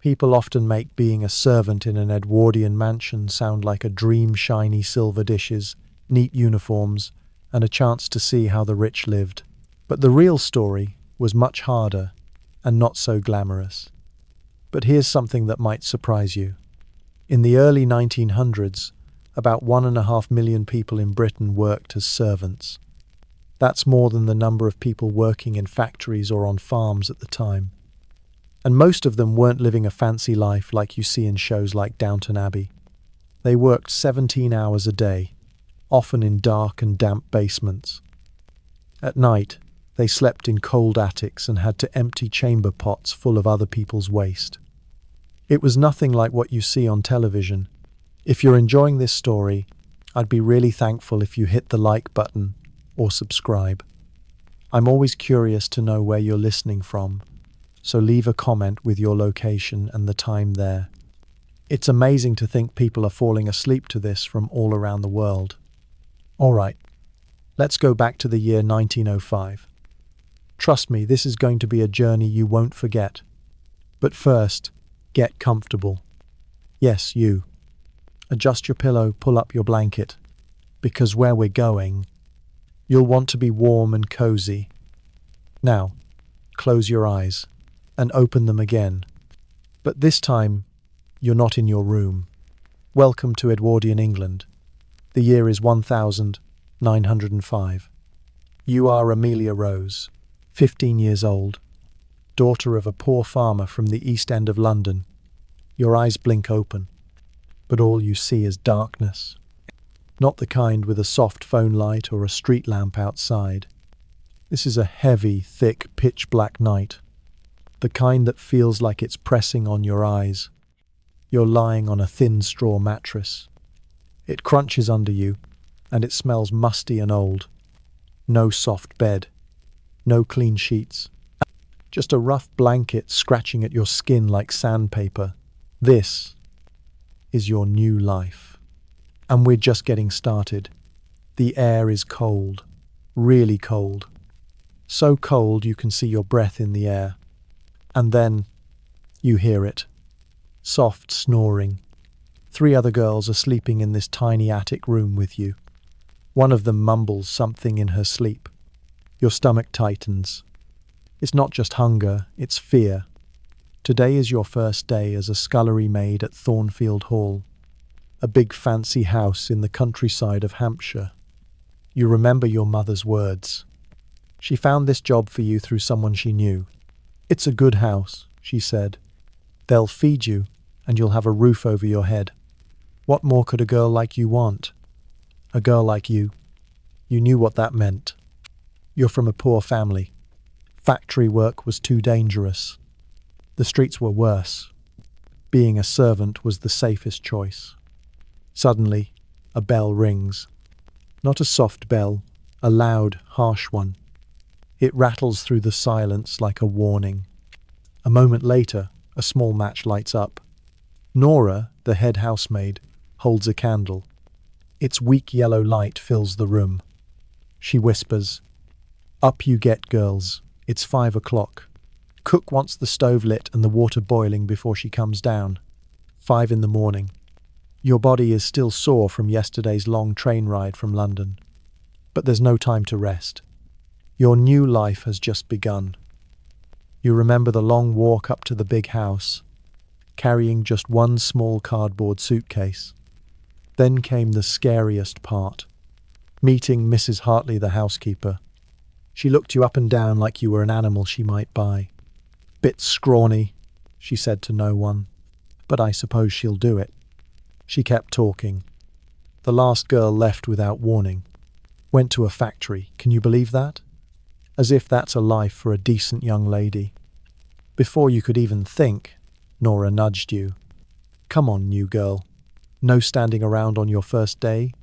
People often make being a servant in an Edwardian mansion sound like a dream: shiny silver dishes, neat uniforms, and a chance to see how the rich lived. But the real story was much harder and not so glamorous. But here's something that might surprise you. In the early 1900s, about 1.5 million people in Britain worked as servants. That's more than the number of people working in factories or on farms at the time. And most of them weren't living a fancy life like you see in shows like Downton Abbey. They worked 17 hours a day, often in dark and damp basements. At night, they slept in cold attics and had to empty chamber pots full of other people's waste. It was nothing like what you see on television. If you're enjoying this story, I'd be really thankful if you hit the like button or subscribe. I'm always curious to know where you're listening from, so leave a comment with your location and the time there. It's amazing to think people are falling asleep to this from all around the world. All right, let's go back to the year 1905. Trust me, this is going to be a journey you won't forget. But first, get comfortable. Yes, you. Adjust your pillow, pull up your blanket, because where we're going, you'll want to be warm and cozy. Now, close your eyes and open them again. But this time, you're not in your room. Welcome to Edwardian England. The year is 1905. You are Amelia Rose, 15 years old, daughter of a poor farmer from the East End of London. Your eyes blink open, but all you see is darkness. Not the kind with a soft phone light or a street lamp outside. This is a heavy, thick, pitch-black night. The kind that feels like it's pressing on your eyes. You're lying on a thin straw mattress. It crunches under you, and it smells musty and old. No soft bed. No clean sheets. Just a rough blanket scratching at your skin like sandpaper. This is your new life. And we're just getting started. The air is cold. Really cold. So cold you can see your breath in the air. And then you hear it. Soft snoring. 3 other girls are sleeping in this tiny attic room with you. One of them mumbles something in her sleep. Your stomach tightens. It's not just hunger, it's fear. Today is your first day as a scullery maid at Thornfield Hall, a big fancy house in the countryside of Hampshire. You remember your mother's words. She found this job for you through someone she knew. It's a good house, she said. They'll feed you, and you'll have a roof over your head. What more could a girl like you want? A girl like you. You knew what that meant. You're from a poor family. Factory work was too dangerous. The streets were worse. Being a servant was the safest choice. Suddenly, a bell rings. Not a soft bell, a loud, harsh one. It rattles through the silence like a warning. A moment later, a small match lights up. Nora, the head housemaid, holds a candle. Its weak yellow light fills the room. She whispers, "Up you get, girls. It's 5 o'clock. Cook wants the stove lit and the water boiling before she comes down. 5 in the morning. Your body is still sore from yesterday's long train ride from London. But there's no time to rest. Your new life has just begun." You remember the long walk up to the big house, carrying just one small cardboard suitcase. Then came the scariest part, meeting Mrs. Hartley, the housekeeper. She looked you up and down like you were an animal she might buy. "Bit scrawny," she said to no one, "but I suppose she'll do it." She kept talking. The last girl left without warning. Went to a factory, can you believe that? As if that's a life for a decent young lady. Before you could even think, Nora nudged you. "Come on, new girl. No standing around on your first day.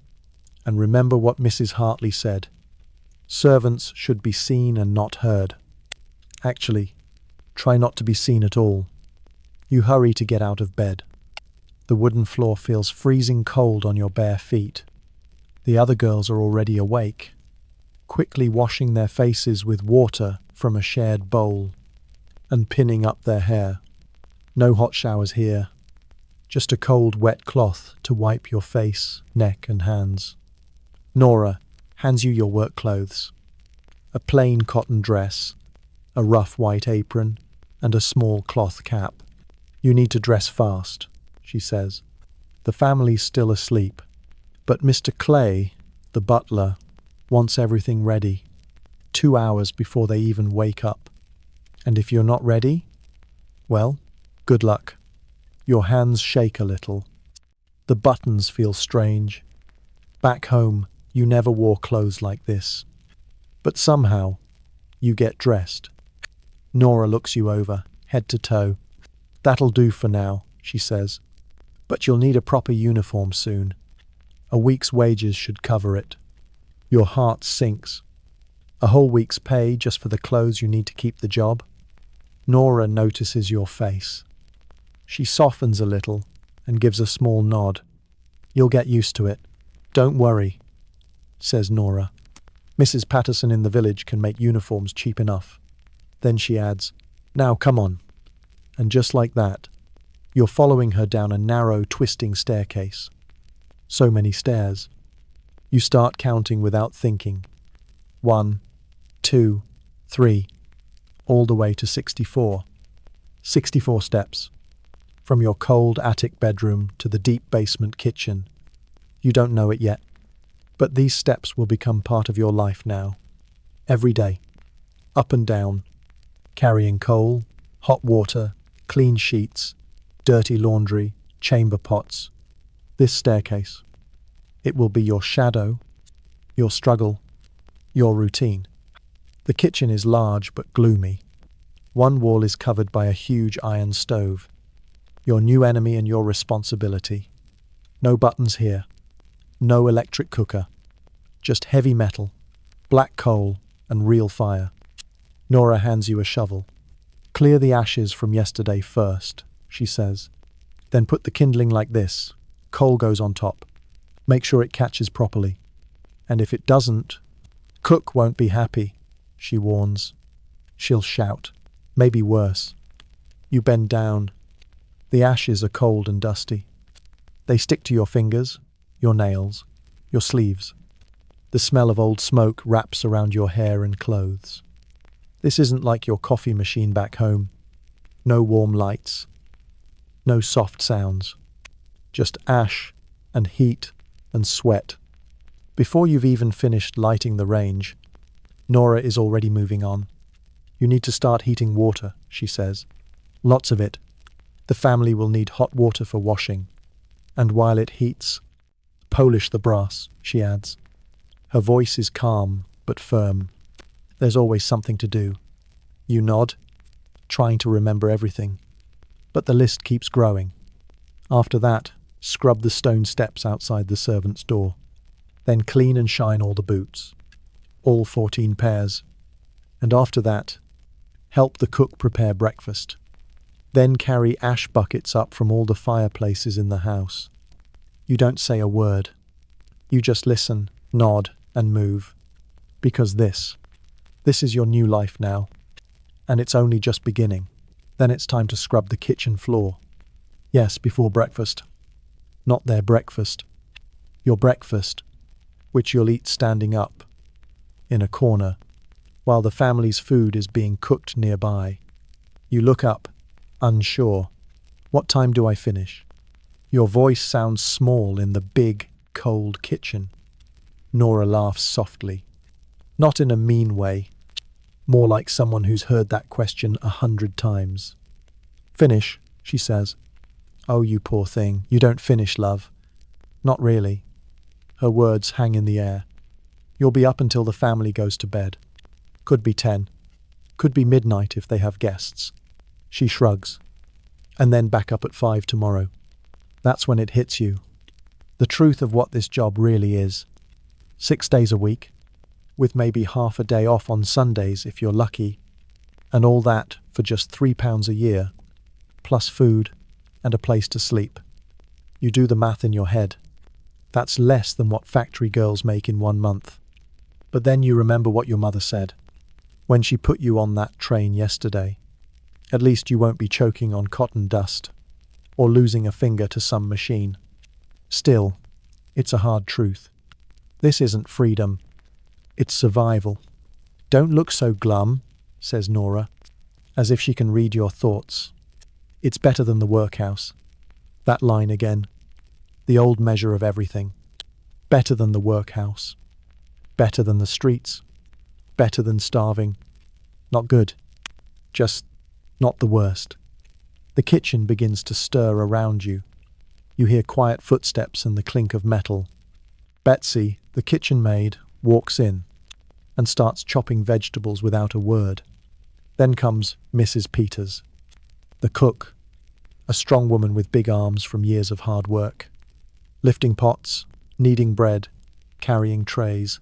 And remember what Mrs. Hartley said. Servants should be seen and not heard. Actually, try not to be seen at all." You hurry to get out of bed. The wooden floor feels freezing cold on your bare feet. The other girls are already awake, quickly washing their faces with water from a shared bowl and pinning up their hair. No hot showers here. Just a cold, wet cloth to wipe your face, neck and hands. Nora hands you your work clothes. A plain cotton dress, a rough white apron, and a small cloth cap. You need to dress fast, she says. The family's still asleep, but Mr. Clay, the butler, wants everything ready, 2 hours before they even wake up. And if you're not ready, well, good luck. Your hands shake a little. The buttons feel strange. Back home, you never wore clothes like this. But somehow, you get dressed. Nora looks you over, head to toe. That'll do for now, she says. But you'll need a proper uniform soon. A week's wages should cover it. Your heart sinks. A whole week's pay just for the clothes you need to keep the job? Nora notices your face. She softens a little and gives a small nod. You'll get used to it. Don't worry, says Nora. Mrs. Patterson in the village can make uniforms cheap enough. Then she adds, now come on. And just like that, you're following her down a narrow, twisting staircase. So many stairs. You start counting without thinking. 1, 2, 3, all the way to 64. 64 steps. From your cold attic bedroom to the deep basement kitchen. You don't know it yet, but these steps will become part of your life now. Every day. Up and down. Carrying coal, hot water, clean sheets, dirty laundry, chamber pots. This staircase. It will be your shadow, your struggle, your routine. The kitchen is large but gloomy. One wall is covered by a huge iron stove. Your new enemy and your responsibility. No buttons here. No electric cooker. Just heavy metal, black coal, and real fire. Nora hands you a shovel. Clear the ashes from yesterday first, she says. Then put the kindling like this. Coal goes on top. Make sure it catches properly. And if it doesn't, cook won't be happy, she warns. She'll shout. Maybe worse. You bend down. The ashes are cold and dusty. They stick to your fingers, your nails, your sleeves. The smell of old smoke wraps around your hair and clothes. This isn't like your coffee machine back home. No warm lights. No soft sounds. Just ash and heat and sweat. Before you've even finished lighting the range, Nora is already moving on. You need to start heating water, she says. Lots of it. The family will need hot water for washing. And while it heats, polish the brass, she adds. Her voice is calm but firm. There's always something to do. You nod, trying to remember everything. But the list keeps growing. After that, scrub the stone steps outside the servants' door. Then clean and shine all the boots. All 14 pairs. And after that, help the cook prepare breakfast. Then carry ash buckets up from all the fireplaces in the house. You don't say a word. You just listen, nod, and move. Because this is your new life now. And it's only just beginning. Then it's time to scrub the kitchen floor. Yes, before breakfast. Not their breakfast. Your breakfast, which you'll eat standing up, in a corner, while the family's food is being cooked nearby. You look up, unsure. What time do I finish? Your voice sounds small in the big, cold kitchen. Nora laughs softly. Not in a mean way. More like someone who's heard that question 100 times. Finish, she says. Oh, you poor thing. You don't finish, love. Not really. Her words hang in the air. You'll be up until the family goes to bed. Could be 10. Could be midnight if they have guests. She shrugs. And then back up at 5 tomorrow. That's when it hits you. The truth of what this job really is. 6 days a week, with maybe half a day off on Sundays if you're lucky, and all that for just £3 a year, plus food and a place to sleep. You do the math in your head. That's less than what factory girls make in 1 month. But then you remember what your mother said when she put you on that train yesterday. At least you won't be choking on cotton dust or losing a finger to some machine. Still, it's a hard truth. This isn't freedom. It's survival. Don't look so glum, says Nora, as if she can read your thoughts. It's better than the workhouse. That line again. The old measure of everything. Better than the workhouse. Better than the streets. Better than starving. Not good. Just not the worst. The kitchen begins to stir around you. You hear quiet footsteps and the clink of metal. Betsy, the kitchen maid, walks in and starts chopping vegetables without a word. Then comes Mrs. Peters, the cook, a strong woman with big arms from years of hard work, lifting pots, kneading bread, carrying trays.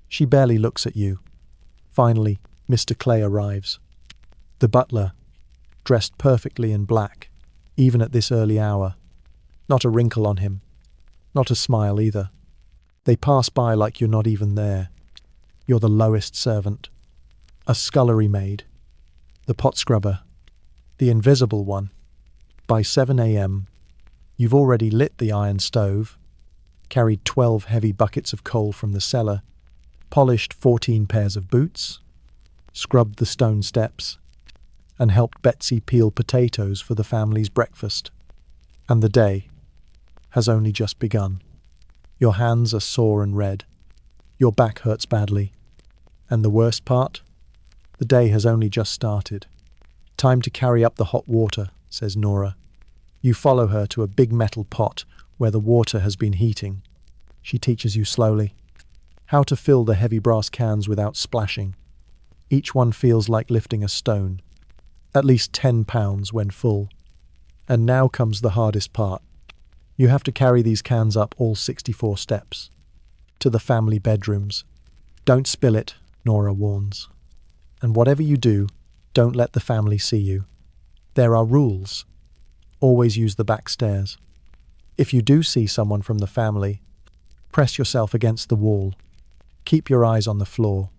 She barely looks at you. Finally, Mr. Clay arrives. The butler, dressed perfectly in black, even at this early hour. Not a wrinkle on him. Not a smile either. They pass by like you're not even there. You're the lowest servant. A scullery maid. The pot scrubber. The invisible one. By 7 a.m., you've already lit the iron stove, carried 12 heavy buckets of coal from the cellar, polished 14 pairs of boots, scrubbed the stone steps, and helped Betsy peel potatoes for the family's breakfast. And the day has only just begun. Your hands are sore and red. Your back hurts badly. And the worst part? The day has only just started. Time to carry up the hot water, says Nora. You follow her to a big metal pot where the water has been heating. She teaches you slowly how to fill the heavy brass cans without splashing. Each one feels like lifting a stone, at least 10 pounds when full. And now comes the hardest part. You have to carry these cans up all 64 steps to the family bedrooms. Don't spill it, Nora warns. And whatever you do, don't let the family see you. There are rules. Always use the back stairs. If you do see someone from the family, press yourself against the wall. Keep your eyes on the floor.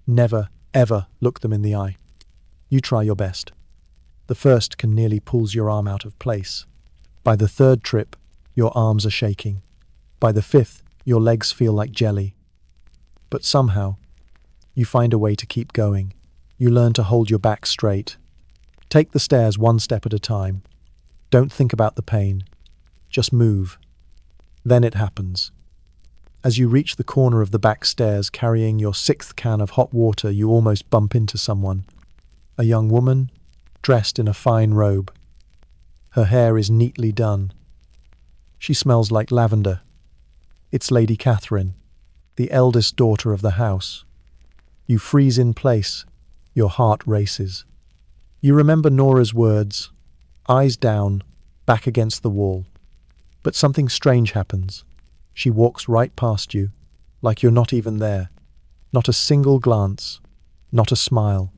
Never, ever look them in the eye. You try your best. The first can nearly pulls your arm out of place. By the third trip, your arms are shaking. By the fifth, your legs feel like jelly. But somehow, you find a way to keep going. You learn to hold your back straight. Take the stairs one step at a time. Don't think about the pain. Just move. Then it happens. As you reach the corner of the back stairs carrying your 6th can of hot water, you almost bump into someone. A young woman, dressed in a fine robe. Her hair is neatly done. She smells like lavender. It's Lady Catherine, the eldest daughter of the house. You freeze in place. Your heart races. You remember Nora's words, eyes down, back against the wall. But something strange happens. She walks right past you, like you're not even there. Not a single glance, not a smile,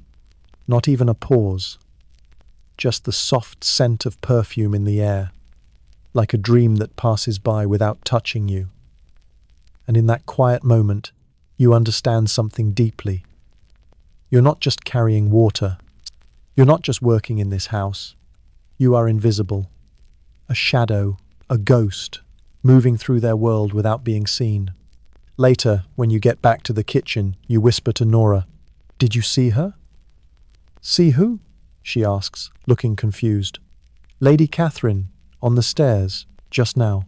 not even a pause. Just the soft scent of perfume in the air, like a dream that passes by without touching you. And in that quiet moment, you understand something deeply. You're not just carrying water. You're not just working in this house. You are invisible. A shadow, a ghost, moving through their world without being seen. Later, when you get back to the kitchen, you whisper to Nora, "Did you see her?" "See who?" she asks, looking confused. "Lady Catherine, on the stairs, just now."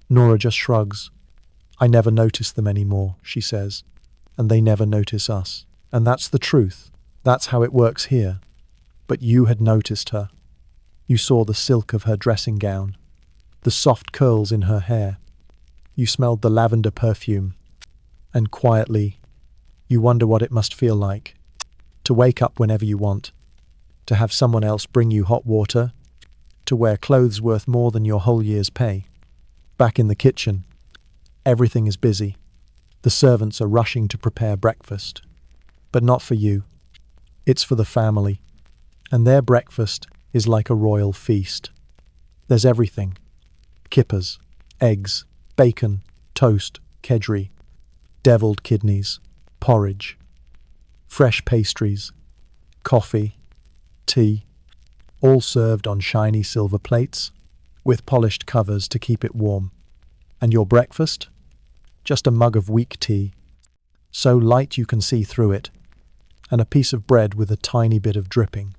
Nora just shrugs. "I never notice them anymore," she says, "and they never notice us. And that's the truth. That's how it works here. But you had noticed her. You saw the silk of her dressing gown, the soft curls in her hair. You smelled the lavender perfume. And quietly, you wonder what it must feel like. To wake up whenever you want. To have someone else bring you hot water. To wear clothes worth more than your whole year's pay. Back in the kitchen, everything is busy. The servants are rushing to prepare breakfast. But not for you. It's for the family. And their breakfast is like a royal feast. There's everything. Kippers, eggs, bacon, toast, kedgeree, devilled kidneys, porridge, fresh pastries, coffee, tea, all served on shiny silver plates, with polished covers to keep it warm. And your breakfast? Just a mug of weak tea, so light you can see through it, and a piece of bread with a tiny bit of dripping.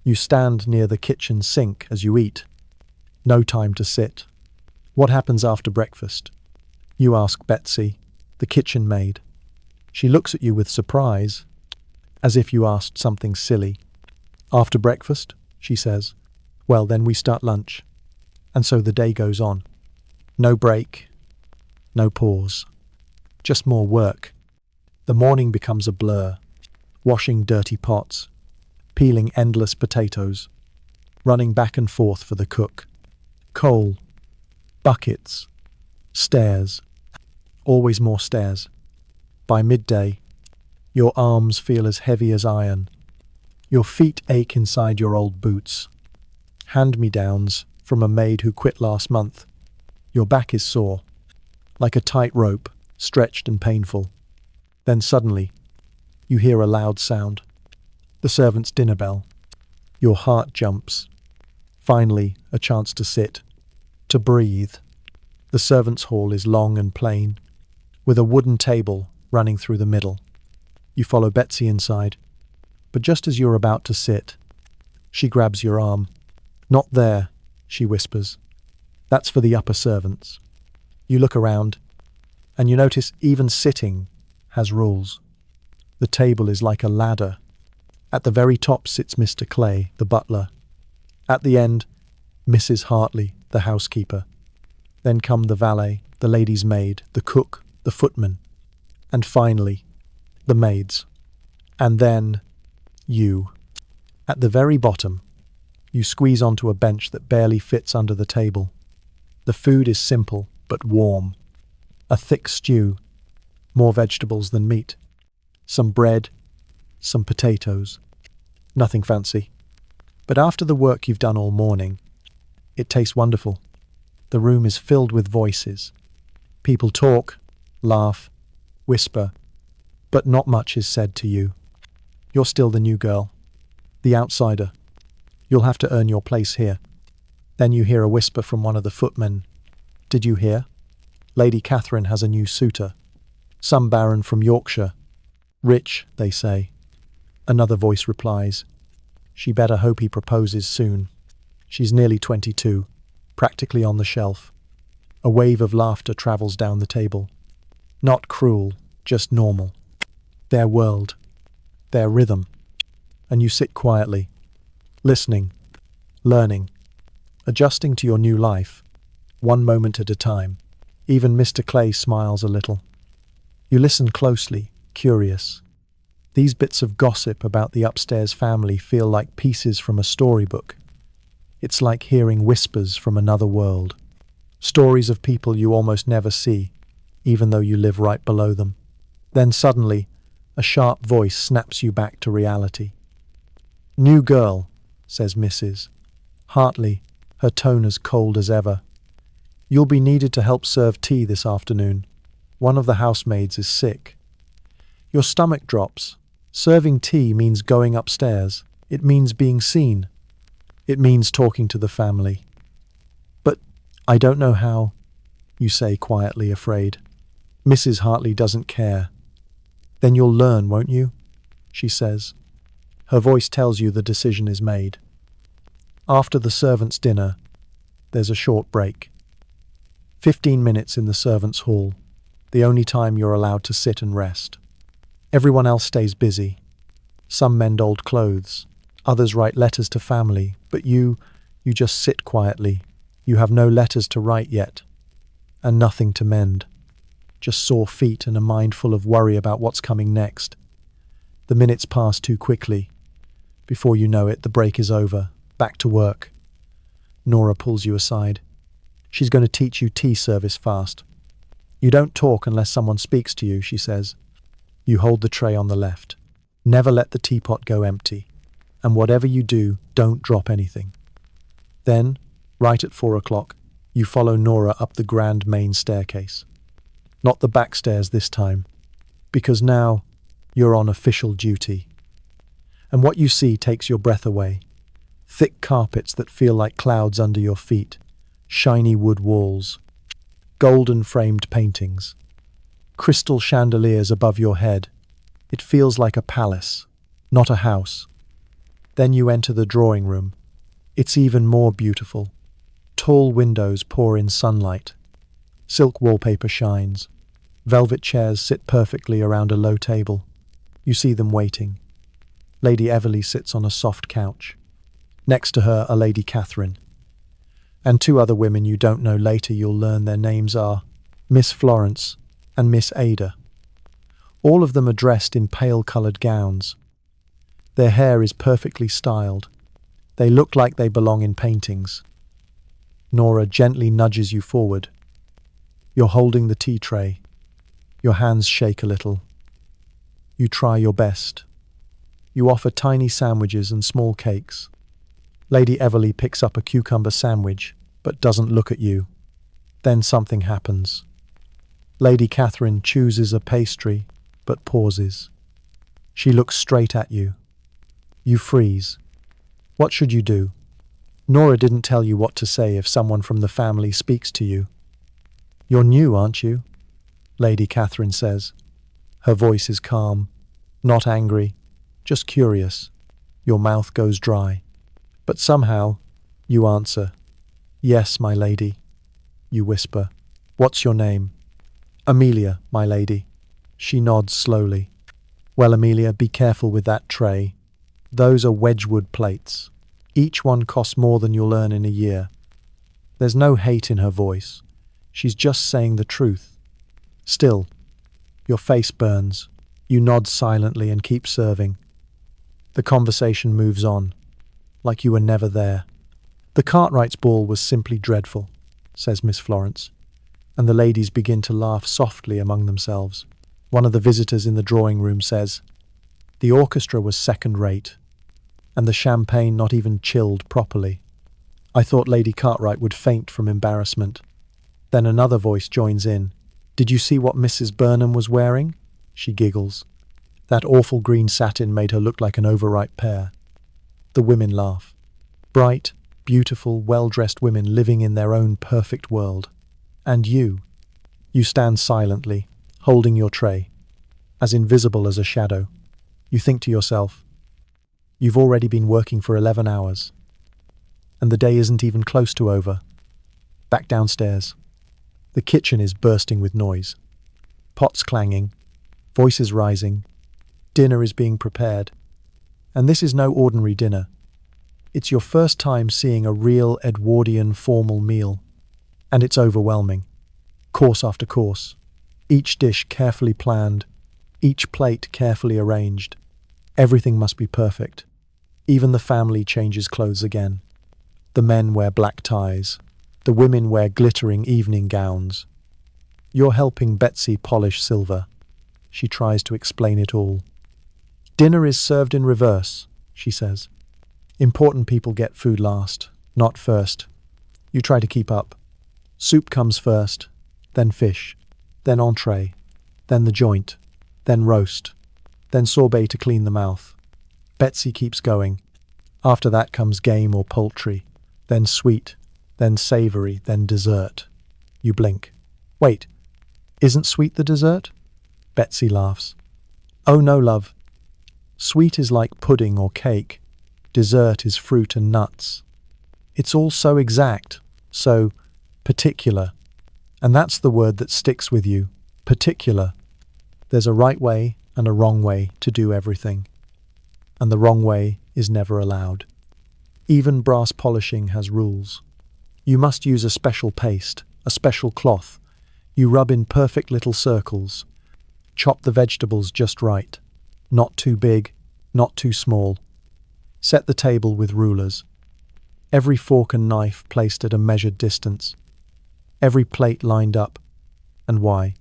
You stand near the kitchen sink as you eat. No time to sit. What happens after breakfast? You ask Betsy, the kitchen maid. She looks at you with surprise, as if you asked something silly. After breakfast, she says, well, then we start lunch. And so the day goes on. No break, no pause, just more work. The morning becomes a blur, washing dirty pots, peeling endless potatoes, running back and forth for the cook. Coal, buckets, stairs, always more stairs. By midday, your arms feel as heavy as iron. Your feet ache inside your old boots. Hand-me-downs from a maid who quit last month. Your back is sore, like a tight rope, stretched and painful. Then suddenly, you hear a loud sound. The servant's dinner bell. Your heart jumps. Finally, a chance to sit, to breathe. The servants' hall is long and plain, with a wooden table running through the middle. You follow Betsy inside, but just as you're about to sit, she grabs your arm. Not there, she whispers. That's for the upper servants. You look around, and you notice even sitting has rules. The table is like a ladder. At the very top sits Mr. Clay, the butler. At the end, Mrs. Hartley, the housekeeper. Then come the valet, the lady's maid, the cook, the footman, and finally, the maids. And then, you. At the very bottom, you squeeze onto a bench that barely fits under the table. The food is simple but warm. A thick stew, more vegetables than meat. Some bread, some potatoes. Nothing fancy. But after the work you've done all morning, it tastes wonderful. The room is filled with voices. People talk, laugh, whisper, but not much is said to you. You're still the new girl, the outsider. You'll have to earn your place here. Then you hear a whisper from one of the footmen. Did you hear? Lady Catherine has a new suitor. Some baron from Yorkshire. Rich, they say. Another voice replies. She better hope he proposes soon. She's nearly 22, practically on the shelf. A wave of laughter travels down the table. Not cruel, just normal. Their world. Their rhythm. And you sit quietly, listening, learning, adjusting to your new life, one moment at a time. Even Mr. Clay smiles a little. You listen closely, curious. These bits of gossip about the upstairs family feel like pieces from a storybook. It's like hearing whispers from another world. Stories of people you almost never see, even though you live right below them. Then suddenly, a sharp voice snaps you back to reality. New girl, says Mrs. Hartley, her tone as cold as ever. You'll be needed to help serve tea this afternoon. One of the housemaids is sick. Your stomach drops. Serving tea means going upstairs. It means being seen. It means talking to the family. But I don't know how, you say quietly, afraid. Mrs. Hartley doesn't care. Then you'll learn, won't you? She says. Her voice tells you the decision is made. After the servants' dinner, there's a short break. 15 minutes in the servants' hall, the only time you're allowed to sit and rest. Everyone else stays busy. Some mend old clothes, others write letters to family, but you just sit quietly. You have no letters to write yet, and nothing to mend. Just sore feet and a mind full of worry about what's coming next. The minutes pass too quickly. Before you know it, the break is over. Back to work. Nora pulls you aside. She's going to teach you tea service fast. You don't talk unless someone speaks to you, she says. You hold the tray on the left. Never let the teapot go empty. And whatever you do, don't drop anything. Then, right at 4 o'clock, you follow Nora up the grand main staircase. Not the back stairs this time, because now you're on official duty. and what you see takes your breath away. Thick carpets that feel like clouds under your feet, shiny wood walls, golden framed paintings, crystal chandeliers above your head. It feels like a palace, not a house. Then you enter the drawing room. It's even more beautiful. Tall windows pour in sunlight. Silk wallpaper shines. Velvet chairs sit perfectly around a low table. You see them waiting. Lady Everly sits on a soft couch. Next to her are Lady Catherine. And two other women you don't know. Later you'll learn their names are Miss Florence and Miss Ada. All of them are dressed in pale-coloured gowns. Their hair is perfectly styled. They look like they belong in paintings. Nora gently nudges you forward. You're holding the tea tray. Your hands shake a little. You try your best. You offer tiny sandwiches and small cakes. Lady Everly picks up a cucumber sandwich, but doesn't look at you. Then something happens. Lady Catherine chooses a pastry, but pauses. She looks straight at you. You freeze. What should you do? Nora didn't tell you what to say if someone from the family speaks to you. You're new, aren't you? Lady Catherine says. Her voice is calm, not angry, just curious. Your mouth goes dry. But somehow, you answer. Yes, my lady. You whisper. What's your name? Amelia, my lady. She nods slowly. Well, Amelia, be careful with that tray. Those are Wedgwood plates. Each one costs more than you'll earn in a year. There's no hate in her voice. She's just saying the truth. Still, your face burns. You nod silently and keep serving. The conversation moves on, like you were never there. The Cartwright's ball was simply dreadful, says Miss Florence, and the ladies begin to laugh softly among themselves. One of the visitors in the drawing room says, the orchestra was second-rate, and the champagne not even chilled properly. I thought Lady Cartwright would faint from embarrassment. Then another voice joins in. Did you see what Mrs. Burnham was wearing? She giggles. That awful green satin made her look like an overripe pear. The women laugh. Bright, beautiful, well-dressed women living in their own perfect world. And you stand silently, holding your tray, as invisible as a shadow. You think to yourself, you've already been working for 11 hours, and the day isn't even close to over. Back downstairs. The kitchen is bursting with noise. Pots clanging, voices rising, dinner is being prepared. And this is no ordinary dinner. It's your first time seeing a real Edwardian formal meal, and it's overwhelming. Course after course, each dish carefully planned, each plate carefully arranged. Everything must be perfect. Even the family changes clothes again. The men wear black ties. The women wear glittering evening gowns. You're helping Betsy polish silver. She tries to explain it all. Dinner is served in reverse, she says. Important people get food last, not first. You try to keep up. Soup comes first, then fish, then entree, then the joint, then roast, then sorbet to clean the mouth. Betsy keeps going. After that comes game or poultry, then sweet, then savoury, then dessert. You blink. Wait, isn't sweet the dessert? Betsy laughs. Oh no, love. Sweet is like pudding or cake. Dessert is fruit and nuts. It's all so exact, so particular. And that's the word that sticks with you, particular. There's a right way and a wrong way to do everything. And the wrong way is never allowed. Even brass polishing has rules. You must use a special paste, a special cloth. You rub in perfect little circles. Chop the vegetables just right. Not too big, not too small. Set the table with rulers. Every fork and knife placed at a measured distance. Every plate lined up. And why?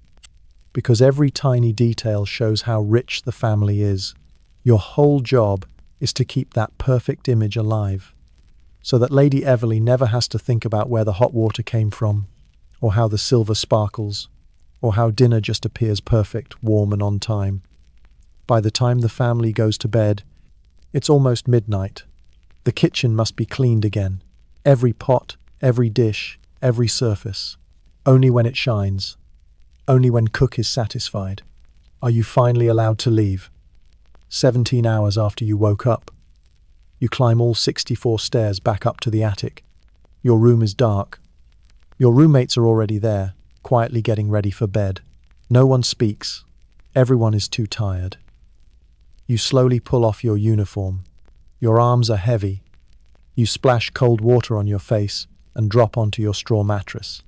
Because every tiny detail shows how rich the family is. Your whole job is to keep that perfect image alive, so that Lady Everly never has to think about where the hot water came from, or how the silver sparkles, or how dinner just appears perfect, warm and on time. By the time the family goes to bed, It's almost midnight. The kitchen must be cleaned again. Every pot, every dish, every surface. Only when it shines. Only when cook is satisfied. Are you finally allowed to leave? 17 hours after you woke up. You climb all 64 stairs back up to the attic. Your room is dark. Your roommates are already there, quietly getting ready for bed. No one speaks. Everyone is too tired. You slowly pull off your uniform. Your arms are heavy. You splash cold water on your face and drop onto your straw mattress.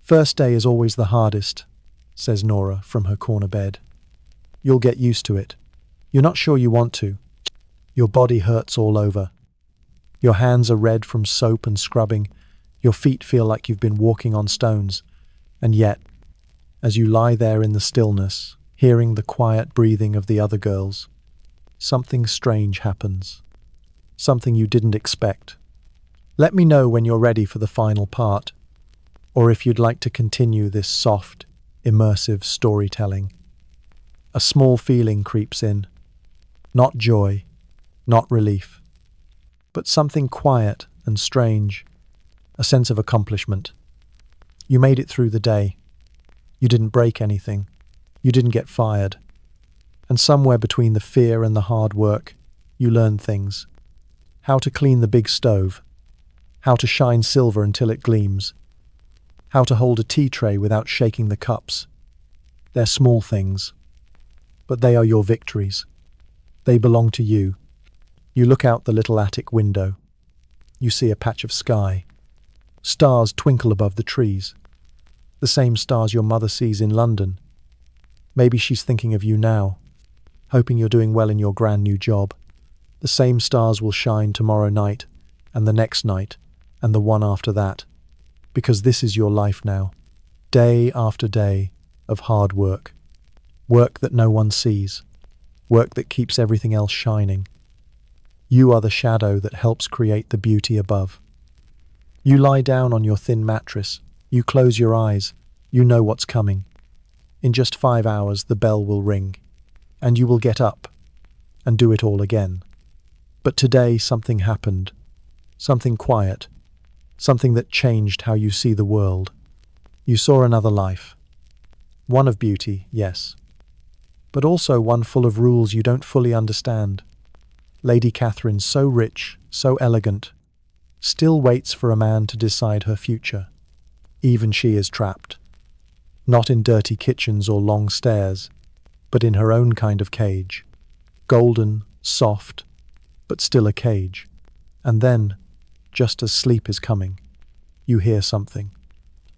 First day is always the hardest, says Nora from her corner bed. You'll get used to it. You're not sure you want to. Your body hurts all over. Your hands are red from soap and scrubbing. Your feet feel like you've been walking on stones. And yet, as you lie there in the stillness, hearing the quiet breathing of the other girls, something strange happens. Something you didn't expect. Let me know when you're ready for the final part, or if you'd like to continue this soft, immersive storytelling. A small feeling creeps in. Not joy, not relief, but something quiet and strange, a sense of accomplishment. You made it through the day. You didn't break anything. You didn't get fired. And somewhere between the fear and the hard work, you learned things. How to clean the big stove. How to shine silver until it gleams. How to hold a tea tray without shaking the cups. They're small things, but they are your victories. They belong to you. You look out the little attic window. You see a patch of sky. Stars twinkle above the trees. The same stars your mother sees in London. Maybe she's thinking of you now, hoping you're doing well in your brand new job. The same stars will shine tomorrow night, and the next night, and the one after that. Because this is your life now. Day after day of hard work. Work that no one sees. Work that keeps everything else shining. You are the shadow that helps create the beauty above. You lie down on your thin mattress. You close your eyes. You know what's coming. In just 5 hours, the bell will ring, and you will get up and do it all again. But today something happened. Something quiet. Something that changed how you see the world. You saw another life. One of beauty, yes, but also one full of rules you don't fully understand. Lady Catherine, so rich, so elegant, still waits for a man to decide her future. Even she is trapped. Not in dirty kitchens or long stairs, but in her own kind of cage. Golden, soft, but still a cage. And then, just as sleep is coming, you hear something.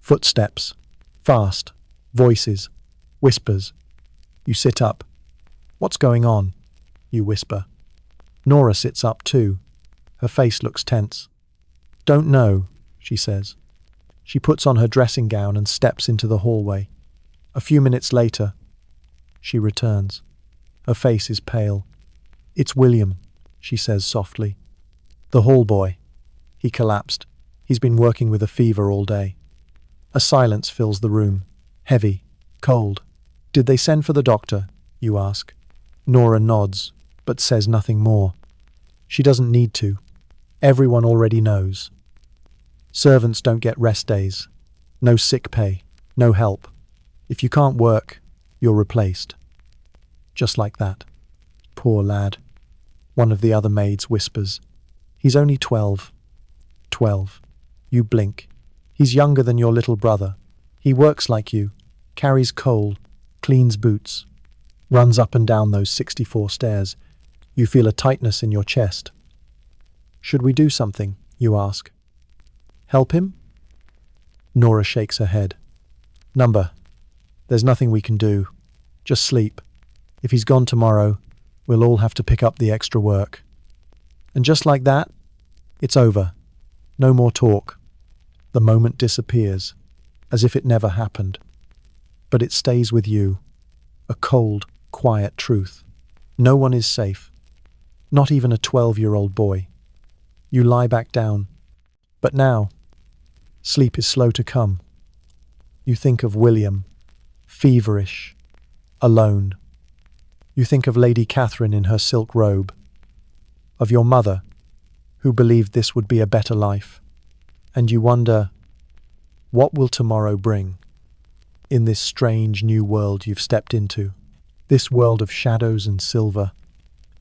Footsteps. Fast. Voices. Whispers. You sit up. What's going on? You whisper. Nora sits up too. Her face looks tense. Don't know, she says. She puts on her dressing gown and steps into the hallway. A few minutes later, she returns. Her face is pale. It's William, she says softly. The hall boy. He collapsed. He's been working with a fever all day. A silence fills the room. Heavy. Cold. Did they send for the doctor? You ask. Nora nods, but says nothing more. She doesn't need to. Everyone already knows. Servants don't get rest days. No sick pay. No help. If you can't work, you're replaced. Just like that. Poor lad. One of the other maids whispers. He's only 12. 12. You blink. He's younger than your little brother. He works like you. Carries coal. Cleans boots. Runs up and down those 64 stairs. You feel a tightness in your chest. Should we do something? You ask. Help him? Nora shakes her head. Number. There's nothing we can do. Just sleep. If he's gone tomorrow, we'll all have to pick up the extra work. And just like that, it's over. No more talk. The moment disappears, as if it never happened. But it stays with you. A cold, quiet truth. No one is safe. Not even a 12-year-old boy. You lie back down. But now, sleep is slow to come. You think of William, feverish, alone. You think of Lady Catherine in her silk robe. of your mother, who believed this would be a better life. And you wonder, what will tomorrow bring in this strange new world you've stepped into? This world of shadows and silver,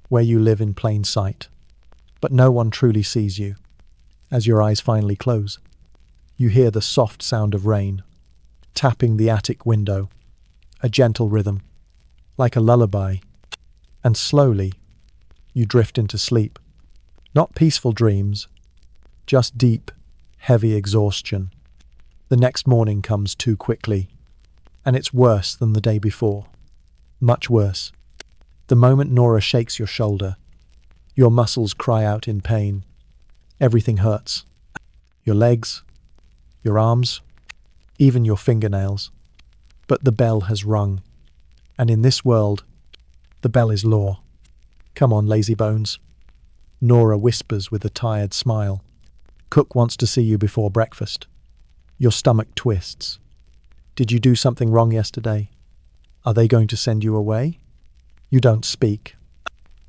where you live in plain sight, but no one truly sees you. As your eyes finally close, you hear the soft sound of rain, tapping the attic window, a gentle rhythm, like a lullaby, and slowly you drift into sleep. Not peaceful dreams, just deep, heavy exhaustion. The next morning comes too quickly, and it's worse than the day before. Much worse. The moment Nora shakes your shoulder, your muscles cry out in pain. Everything hurts. Your legs, your arms, even your fingernails. But the bell has rung. And in this world, the bell is law. Come on, lazy bones. Nora whispers with a tired smile. Cook wants to see you before breakfast. Your stomach twists. Did you do something wrong yesterday? Are they going to send you away? You don't speak.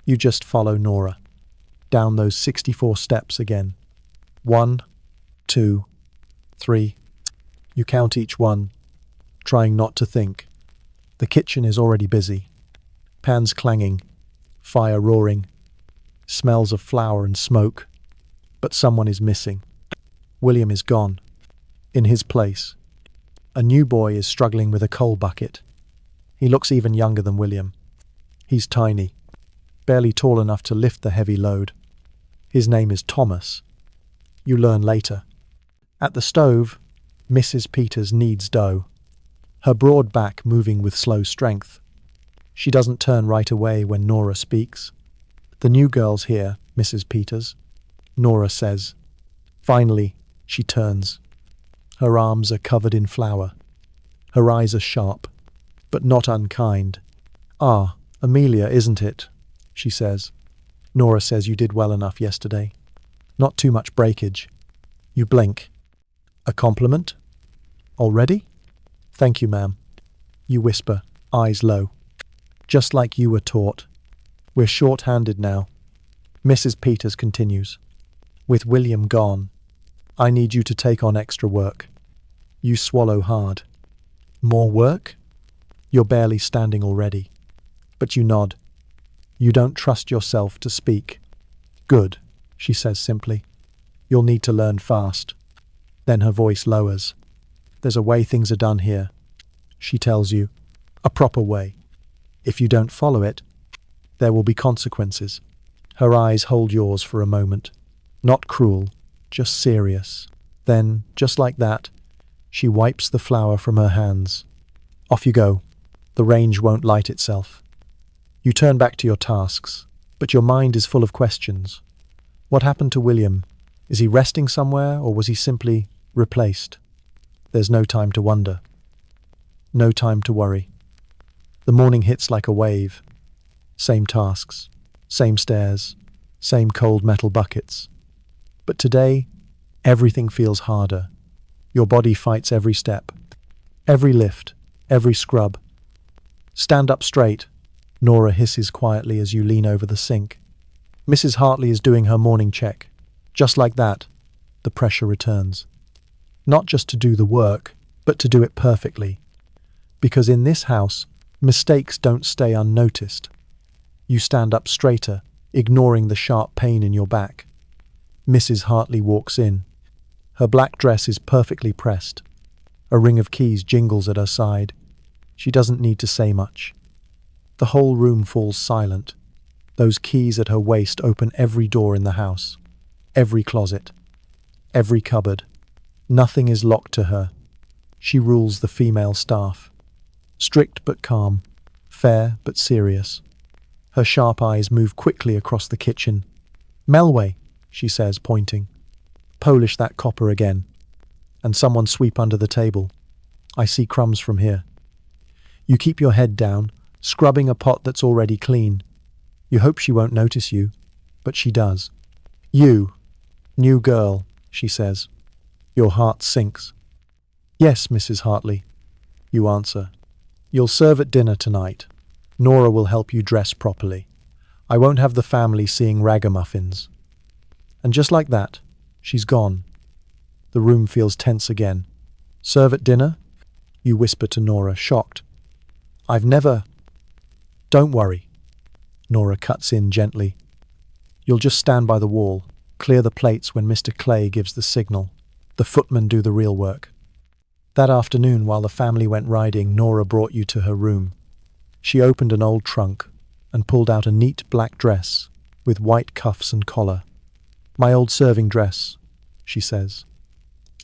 You just follow Nora. Down those 64 steps again. 1, 2, 3. You count each one, trying not to think. The kitchen is already busy. Pans clanging, fire roaring, smells of flour and smoke. But someone is missing. William is gone. In his place, a new boy is struggling with a coal bucket. He looks even younger than William. He's tiny, barely tall enough to lift the heavy load. His name is Thomas. You learn later. At the stove, Mrs. Peters kneads dough, her broad back moving with slow strength. She doesn't turn right away when Nora speaks. The new girl's here, Mrs. Peters, Nora says. Finally, she turns. Her arms are covered in flour. Her eyes are sharp, but not unkind. Ah, Amelia, isn't it? She says. Nora says you did well enough yesterday. Not too much breakage. You blink. A compliment? Already? Thank you, ma'am. You whisper, eyes low. Just like you were taught. We're short-handed now. Mrs. Peters continues. With William gone, I need you to take on extra work. You swallow hard. More work? You're barely standing already. But you nod. You don't trust yourself to speak. Good, she says simply. You'll need to learn fast. Then her voice lowers. There's a way things are done here. She tells you. A proper way. If you don't follow it, there will be consequences. Her eyes hold yours for a moment. Not cruel, just serious. Then, just like that, she wipes the flour from her hands. Off you go. The range won't light itself. You turn back to your tasks, but your mind is full of questions. What happened to William? Is he resting somewhere, or was he simply replaced? There's no time to wonder. No time to worry. The morning hits like a wave. Same tasks, same stairs, same cold metal buckets. But today, everything feels harder. Your body fights every step, every lift, every scrub. Stand up straight, Nora hisses quietly as you lean over the sink. Mrs. Hartley is doing her morning check. Just like that, the pressure returns. Not just to do the work, but to do it perfectly. Because in this house, mistakes don't stay unnoticed. You stand up straighter, ignoring the sharp pain in your back. Mrs. Hartley walks in. Her black dress is perfectly pressed. A ring of keys jingles at her side. She doesn't need to say much. The whole room falls silent. Those keys at her waist open every door in the house, every closet, every cupboard. Nothing is locked to her. She rules the female staff. Strict but calm, fair but serious. Her sharp eyes move quickly across the kitchen. Melway, she says, pointing. Polish that copper again. And someone sweep under the table. I see crumbs from here. You keep your head down, scrubbing a pot that's already clean. You hope she won't notice you, but she does. You, new girl, she says. Your heart sinks. Yes, Mrs. Hartley, you answer. You'll serve at dinner tonight. Nora will help you dress properly. I won't have the family seeing ragamuffins. And just like that, she's gone. The room feels tense again. Serve at dinner? You whisper to Nora, shocked. I've never... Don't worry. Nora cuts in gently. You'll just stand by the wall, clear the plates when Mr. Clay gives the signal. The footmen do the real work. That afternoon, while the family went riding, Nora brought you to her room. She opened an old trunk and pulled out a neat black dress with white cuffs and collar. My old serving dress, she says.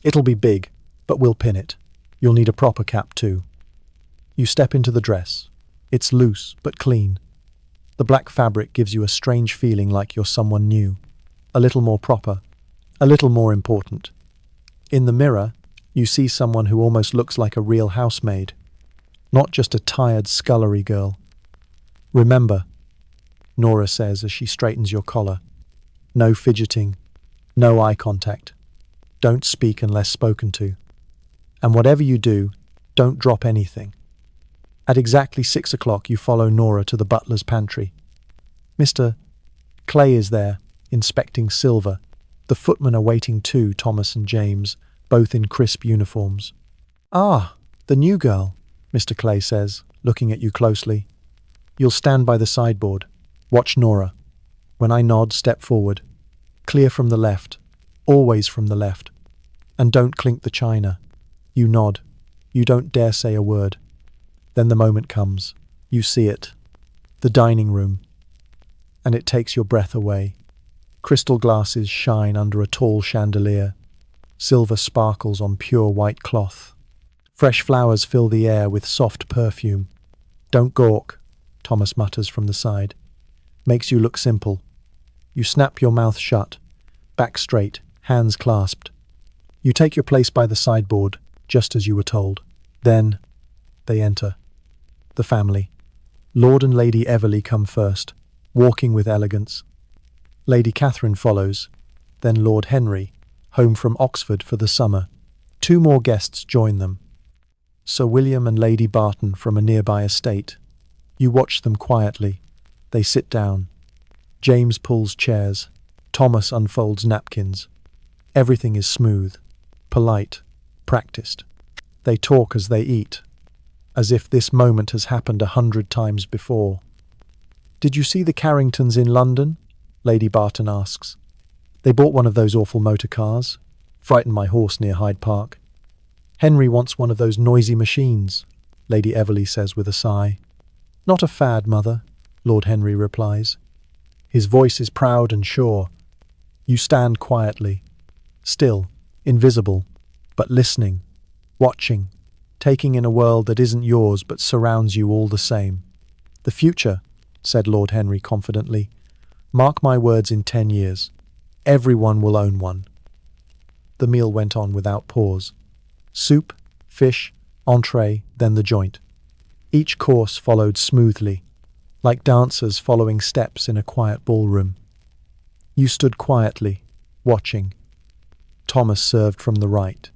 It'll be big, but we'll pin it. You'll need a proper cap too. You step into the dress. It's loose, but clean. The black fabric gives you a strange feeling like you're someone new. A little more proper. A little more important. In the mirror, you see someone who almost looks like a real housemaid. Not just a tired scullery girl. Remember, Nora says as she straightens your collar. No fidgeting. No eye contact. Don't speak unless spoken to. And whatever you do, don't drop anything. At exactly 6 o'clock, you follow Nora to the butler's pantry. Mr. Clay is there, inspecting silver. The footmen are waiting too, Thomas and James, both in crisp uniforms. Ah, the new girl, Mr. Clay says, looking at you closely. You'll stand by the sideboard. Watch Nora. When I nod, step forward. Clear from the left. Always from the left. And don't clink the china. You nod. You don't dare say a word. Then the moment comes. You see it. The dining room. And it takes your breath away. Crystal glasses shine under a tall chandelier. Silver sparkles on pure white cloth. Fresh flowers fill the air with soft perfume. Don't gawk, Thomas mutters from the side. Makes you look simple. You snap your mouth shut, back straight, hands clasped. You take your place by the sideboard, just as you were told. Then, they enter. The family. Lord and Lady Everleigh come first, walking with elegance. Lady Catherine follows, then Lord Henry, home from Oxford for the summer. 2 more guests join them. Sir William and Lady Barton from a nearby estate. You watch them quietly. They sit down. James pulls chairs. Thomas unfolds napkins. Everything is smooth, polite, practiced. They talk as they eat, as if this moment has happened 100 times before. Did you see the Carringtons in London? Lady Barton asks. They bought one of those awful motor cars. Frightened my horse near Hyde Park. Henry wants one of those noisy machines, Lady Everleigh says with a sigh. Not a fad, mother, Lord Henry replies. His voice is proud and sure. You stand quietly, still, invisible, but listening, watching, taking in a world that isn't yours but surrounds you all the same. The future, said Lord Henry confidently. Mark my words, in 10 years. Everyone will own one. The meal went on without pause. Soup, fish, entree, then the joint. Each course followed smoothly, like dancers following steps in a quiet ballroom. You stood quietly, watching. Thomas served from the right.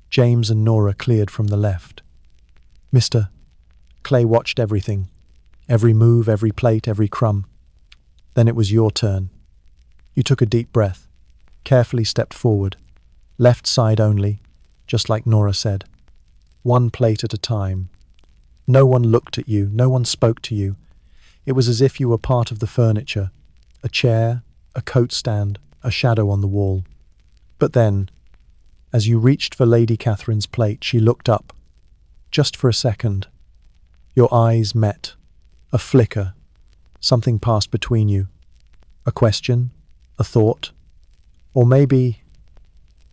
James and Nora cleared from the left. Mr. Clay watched everything. Every move, every plate, every crumb. Then it was your turn. You took a deep breath, carefully stepped forward, left side only, just like Nora said. 1 plate at a time. No one looked at you, no one spoke to you. It was as if you were part of the furniture, a chair, a coat stand, a shadow on the wall. But then, as you reached for Lady Catherine's plate, she looked up, just for a second. Your eyes met. A flicker. Something passed between you. A question, a thought, or maybe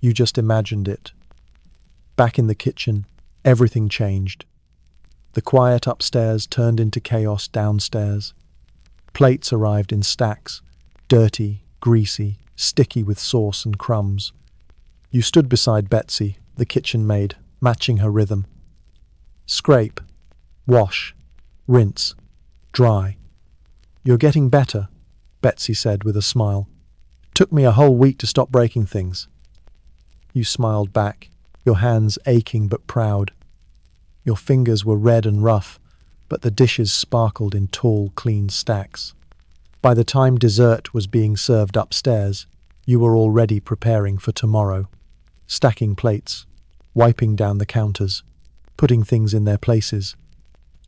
you just imagined it. Back in the kitchen, everything changed. The quiet upstairs turned into chaos downstairs. Plates arrived in stacks, dirty, greasy, sticky with sauce and crumbs. You stood beside Betsy, the kitchen maid, matching her rhythm. Scrape, wash, rinse, dry. You're getting better, Betsy said with a smile. Took me a whole week to stop breaking things. You smiled back, your hands aching but proud. Your fingers were red and rough, but the dishes sparkled in tall, clean stacks. By the time dessert was being served upstairs, you were already preparing for tomorrow, stacking plates, wiping down the counters, putting things in their places.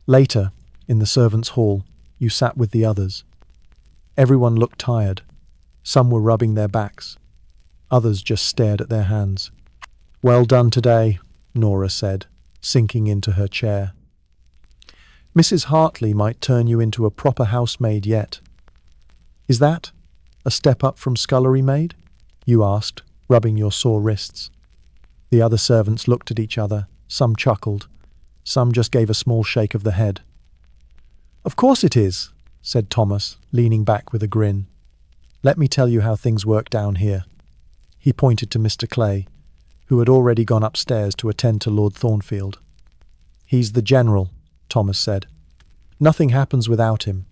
Later, in the servants' hall, you sat with the others. Everyone looked tired. Some were rubbing their backs. Others just stared at their hands. "Well done today," Nora said, sinking into her chair. "Mrs. Hartley might turn you into a proper housemaid yet." "Is that a step up from scullery maid?" you asked, rubbing your sore wrists. The other servants looked at each other. Some chuckled. Some just gave a small shake of the head. "Of course it is," said Thomas, leaning back with a grin. "Let me tell you how things work down here." He pointed to Mr. Clay, who had already gone upstairs to attend to Lord Thornfield. "He's the general," Thomas said. "Nothing happens without him.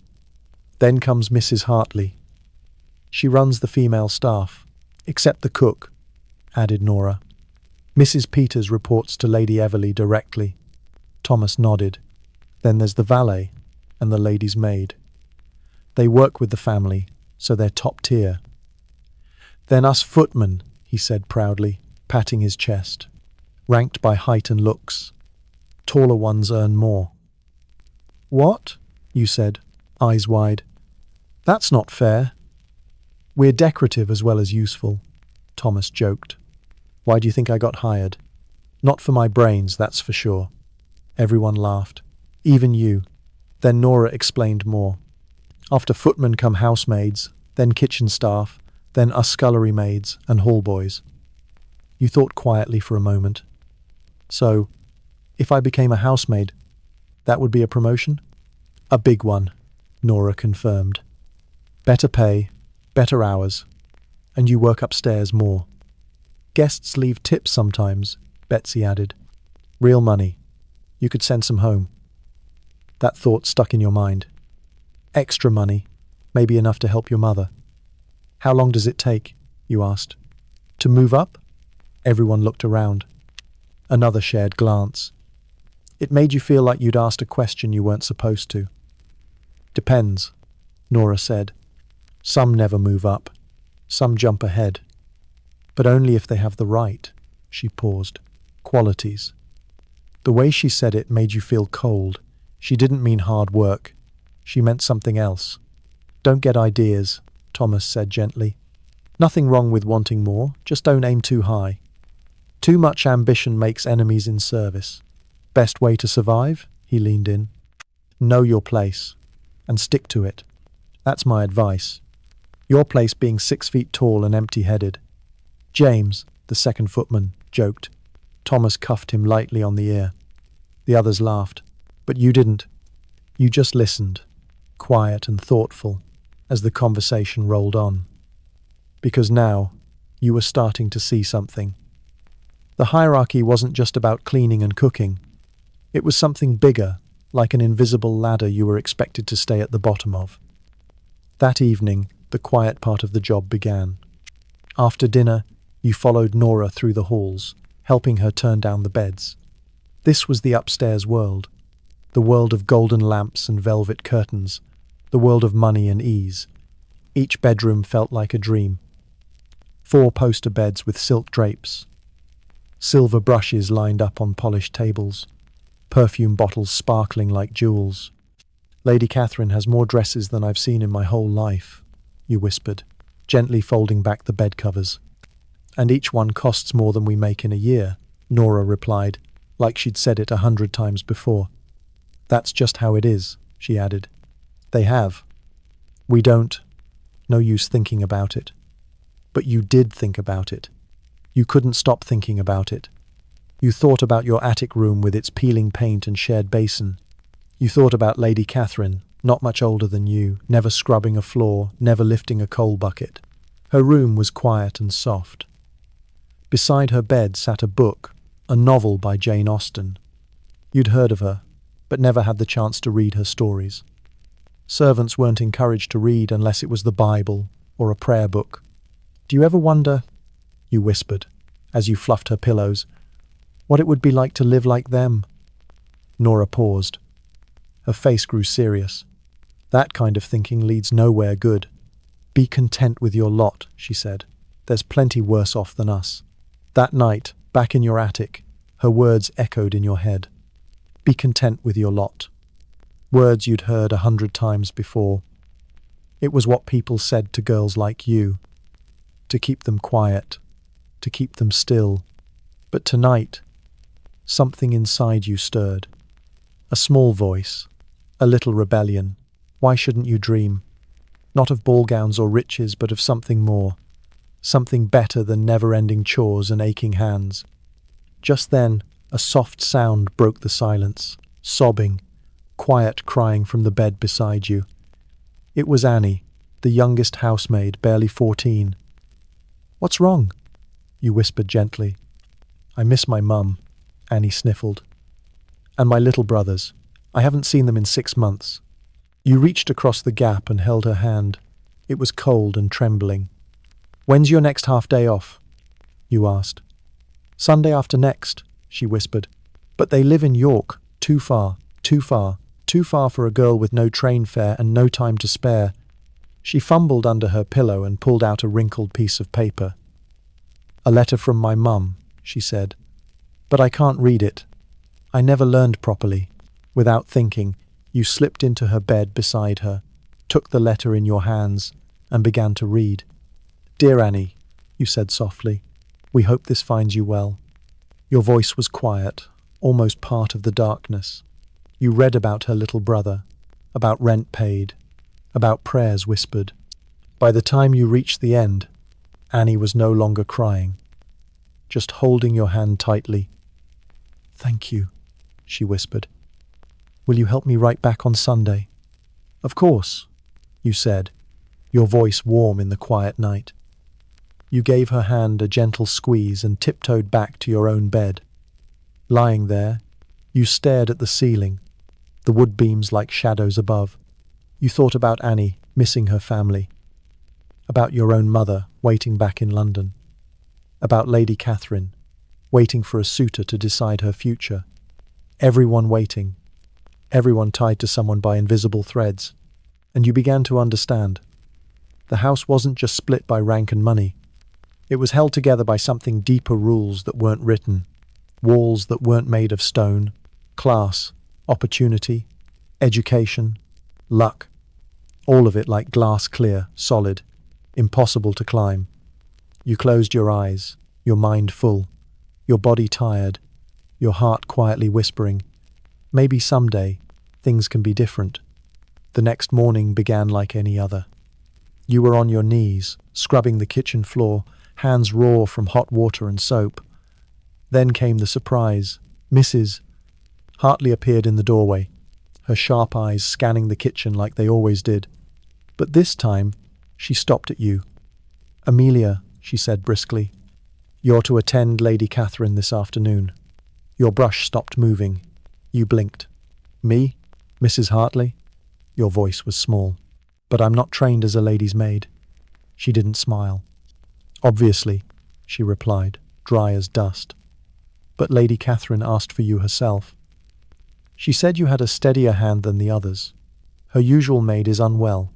Then comes Mrs. Hartley. She runs the female staff, except the cook," added Nora. "Mrs. Peters reports to Lady Everley directly." Thomas nodded. "Then there's the valet and the lady's maid. They work with the family, so they're top tier." "Then us footmen," he said proudly, patting his chest. "Ranked by height and looks. Taller ones earn more." "What?" you said, eyes wide. "That's not fair." "We're decorative as well as useful," Thomas joked. "Why do you think I got hired? Not for my brains, that's for sure." Everyone laughed. Even you. Then Nora explained more. "After footmen come housemaids, then kitchen staff, then us scullery maids and hall boys." You thought quietly for a moment. "So, if I became a housemaid, that would be a promotion?" "A big one," Nora confirmed. "Better pay, better hours, and you work upstairs more." "Guests leave tips sometimes," Betsy added. "Real money. You could send some home." That thought stuck in your mind. "Extra money, maybe enough to help your mother." "How long does it take?" you asked. "To move up?" Everyone looked around. Another shared glance. It made you feel like you'd asked a question you weren't supposed to. "Depends," Nora said. "Some never move up. Some jump ahead. But only if they have the right," she paused, "qualities." The way she said it made you feel cold. She didn't mean hard work. She meant something else. "Don't get ideas," Thomas said gently. "Nothing wrong with wanting more, just don't aim too high. Too much ambition makes enemies in service. Best way to survive?" He leaned in. "Know your place, and stick to it. That's my advice. Your place being 6 feet tall and empty-headed." "James," the second footman, joked. Thomas cuffed him lightly on the ear. The others laughed. "But you didn't. You just listened, quiet and thoughtful, as the conversation rolled on. Because now, you were starting to see something. The hierarchy wasn't just about cleaning and cooking. It was something bigger, like an invisible ladder you were expected to stay at the bottom of. That evening, the quiet part of the job began. After dinner, you followed Nora through the halls, helping her turn down the beds. This was the upstairs world. The world of golden lamps and velvet curtains. The world of money and ease. Each bedroom felt like a dream. 4 poster beds with silk drapes. Silver brushes lined up on polished tables. Perfume bottles sparkling like jewels. "Lady Catherine has more dresses than I've seen in my whole life," you whispered, gently folding back the bed covers. "And each one costs more than we make in a year," Nora replied, like she'd said it 100 times before. "That's just how it is," she added. "They have. We don't. No use thinking about it." "But you did think about it. You couldn't stop thinking about it. You thought about your attic room with its peeling paint and shared basin. You thought about Lady Catherine, not much older than you, never scrubbing a floor, never lifting a coal bucket. Her room was quiet and soft. Beside her bed sat a book, a novel by Jane Austen. You'd heard of her, but never had the chance to read her stories. Servants weren't encouraged to read unless it was the Bible or a prayer book. "Do you ever wonder," you whispered, as you fluffed her pillows, "what it would be like to live like them?" Nora paused. Her face grew serious. That kind of thinking leads nowhere good. Be content with your lot, she said. There's plenty worse off than us. That night, back in your attic, her words echoed in your head. Be content with your lot. Words you'd heard 100 times before. It was what people said to girls like you. To keep them quiet. To keep them still. But tonight, something inside you stirred. A small voice. A little rebellion. Why shouldn't you dream? Not of ball gowns or riches, but of something more. Something better than never-ending chores and aching hands. Just then, a soft sound broke the silence. Sobbing. Quiet crying from the bed beside you. It was Annie, the youngest housemaid, barely 14. "What's wrong?" you whispered gently. "I miss my mum," Annie sniffled. "And my little brothers. I haven't seen them in 6 months." You reached across the gap and held her hand. It was cold and trembling. "When's your next half-day off?" you asked. "Sunday after next," she whispered. "But they live in York. Too far, too far, too far for a girl with no train fare and no time to spare." She fumbled under her pillow and pulled out a wrinkled piece of paper. "A letter from my mum," she said. "But I can't read it. I never learned properly." Without thinking, you slipped into her bed beside her, took the letter in your hands, and began to read. "Dear Annie," you said softly, "we hope this finds you well." Your voice was quiet, almost part of the darkness. You read about her little brother, about rent paid, about prayers whispered. By the time you reached the end, Annie was no longer crying, just holding your hand tightly. "Thank you," she whispered. "Will you help me write back on Sunday?" "Of course," you said, your voice warm in the quiet night. You gave her hand a gentle squeeze and tiptoed back to your own bed. Lying there, you stared at the ceiling, the wood beams like shadows above. You thought about Annie, missing her family, about your own mother waiting back in London, about Lady Catherine, waiting for a suitor to decide her future. Everyone waiting, everyone tied to someone by invisible threads. And you began to understand. The house wasn't just split by rank and money. It was held together by something deeper, rules that weren't written, walls that weren't made of stone, class, opportunity, education, luck. All of it like glass clear, solid, impossible to climb. You closed your eyes, your mind full, your body tired, your heart quietly whispering, maybe someday things can be different. The next morning began like any other. You were on your knees, scrubbing the kitchen floor, hands raw from hot water and soap. Then came the surprise. Mrs. Hartley appeared in the doorway, her sharp eyes scanning the kitchen like they always did. But this time, she stopped at you. "Amelia," she said briskly, "you're to attend Lady Catherine this afternoon." Your brush stopped moving. You blinked. "Me? Mrs. Hartley?" Your voice was small. "But I'm not trained as a lady's maid." She didn't smile. "Obviously," she replied, dry as dust. "But Lady Catherine asked for you herself. She said you had a steadier hand than the others. Her usual maid is unwell.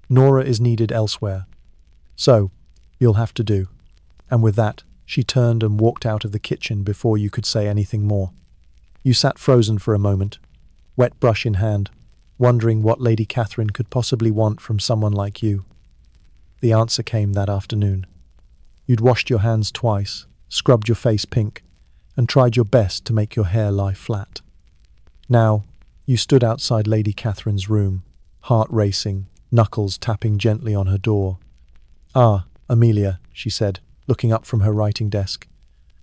Nora is needed elsewhere. So, you'll have to do." And with that, she turned and walked out of the kitchen before you could say anything more. You sat frozen for a moment, wet brush in hand, wondering what Lady Catherine could possibly want from someone like you. The answer came that afternoon. You'd washed your hands twice, scrubbed your face pink, and tried your best to make your hair lie flat. Now, you stood outside Lady Catherine's room, heart racing, knuckles tapping gently on her door. "Ah, Amelia," she said, looking up from her writing desk.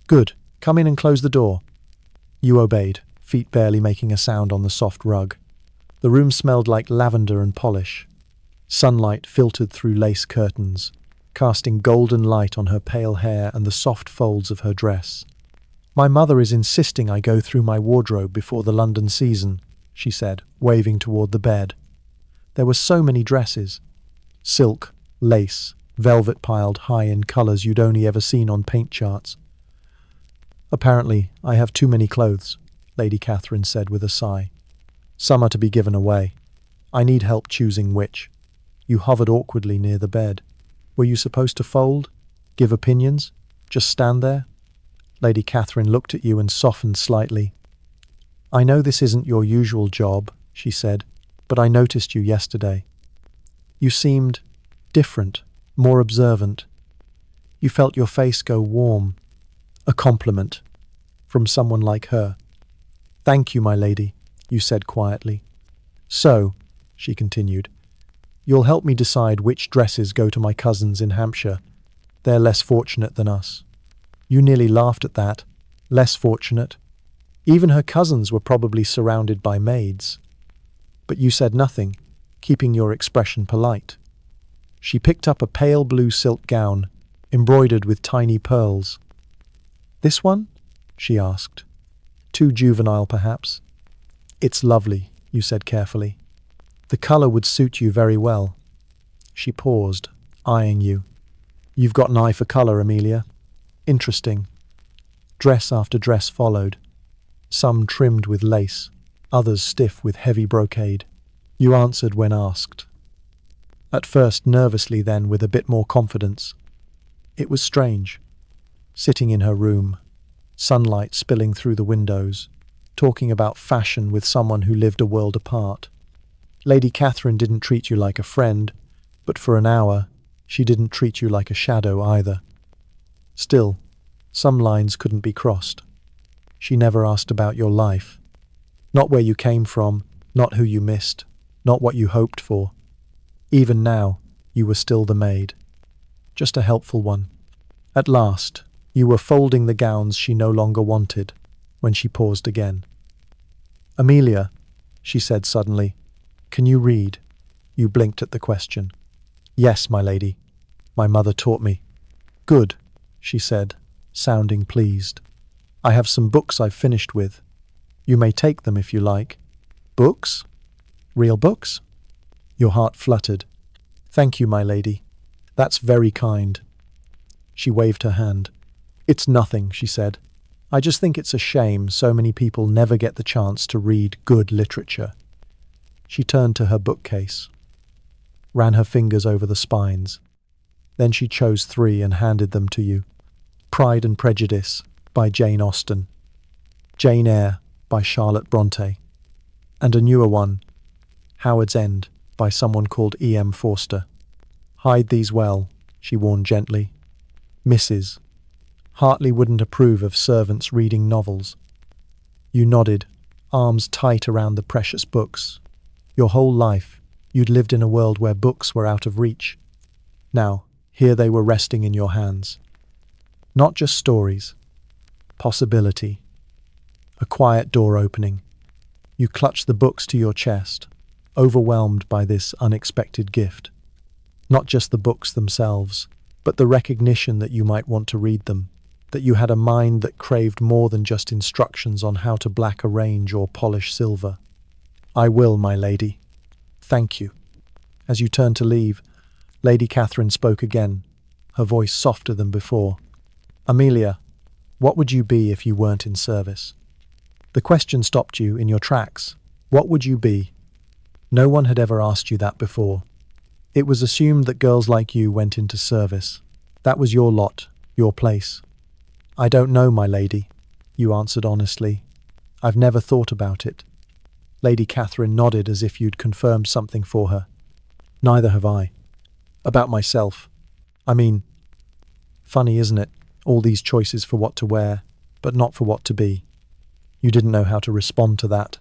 "Good, come in and close the door." You obeyed, feet barely making a sound on the soft rug. The room smelled like lavender and polish. Sunlight filtered through lace curtains, casting golden light on her pale hair and the soft folds of her dress. "My mother is insisting I go through my wardrobe before the London season," she said, waving toward the bed. There were so many dresses. Silk, lace, velvet piled high in colours you'd only ever seen on paint charts. "Apparently, I have too many clothes," Lady Catherine said with a sigh. "Some are to be given away. I need help choosing which. You hovered awkwardly near the bed. Were you supposed to fold? Give opinions? Just stand there? Lady Catherine looked at you and softened slightly. I know this isn't your usual job, she said, but I noticed you yesterday. You seemed different, more observant. You felt your face go warm. A compliment from someone like her. Thank you, my lady, you said quietly. So, she continued, you'll help me decide which dresses go to my cousins in Hampshire. They're less fortunate than us. You nearly laughed at that. Less fortunate. Even her cousins were probably surrounded by maids. But you said nothing, keeping your expression polite. She picked up a pale blue silk gown, embroidered with tiny pearls. This one? She asked. Too juvenile, perhaps? It's lovely, you said carefully. The colour would suit you very well. She paused, eyeing you. You've got an eye for colour, Amelia. Interesting. Dress after dress followed, some trimmed with lace, others stiff with heavy brocade. You answered when asked. At first nervously, then with a bit more confidence. It was strange. Sitting in her room, sunlight spilling through the windows, talking about fashion with someone who lived a world apart. Lady Catherine didn't treat you like a friend, but for an hour, she didn't treat you like a shadow either. Still, some lines couldn't be crossed. She never asked about your life. Not where you came from, not who you missed, not what you hoped for. Even now, you were still the maid. Just a helpful one. At last, you were folding the gowns she no longer wanted, when she paused again. Amelia, she said suddenly, can you read? You blinked at the question. Yes, my lady. My mother taught me. Good, she said, sounding pleased. I have some books I've finished with. You may take them if you like. Books? Real books? Your heart fluttered. Thank you, my lady. That's very kind. She waved her hand. It's nothing, she said. I just think it's a shame so many people never get the chance to read good literature. She turned to her bookcase, ran her fingers over the spines. Then she chose 3 and handed them to you. Pride and Prejudice by Jane Austen, Jane Eyre by Charlotte Bronte, and a newer one, Howard's End by someone called E.M. Forster. Hide these well, she warned gently. Mrs. Hartley wouldn't approve of servants reading novels. You nodded, arms tight around the precious books. Your whole life, you'd lived in a world where books were out of reach. Now, here they were resting in your hands. Not just stories. Possibility. A quiet door opening. You clutched the books to your chest, overwhelmed by this unexpected gift. Not just the books themselves, but the recognition that you might want to read them, that you had a mind that craved more than just instructions on how to black arrange or polish silver. I will, my lady. Thank you. As you turned to leave, Lady Catherine spoke again, her voice softer than before. Amelia, what would you be if you weren't in service? The question stopped you in your tracks. What would you be? No one had ever asked you that before. It was assumed that girls like you went into service. That was your lot, your place. I don't know, my lady, you answered honestly. I've never thought about it. Lady Catherine nodded as if you'd confirmed something for her. Neither have I. About myself. I mean, funny, isn't it? All these choices for what to wear, but not for what to be. You didn't know how to respond to that.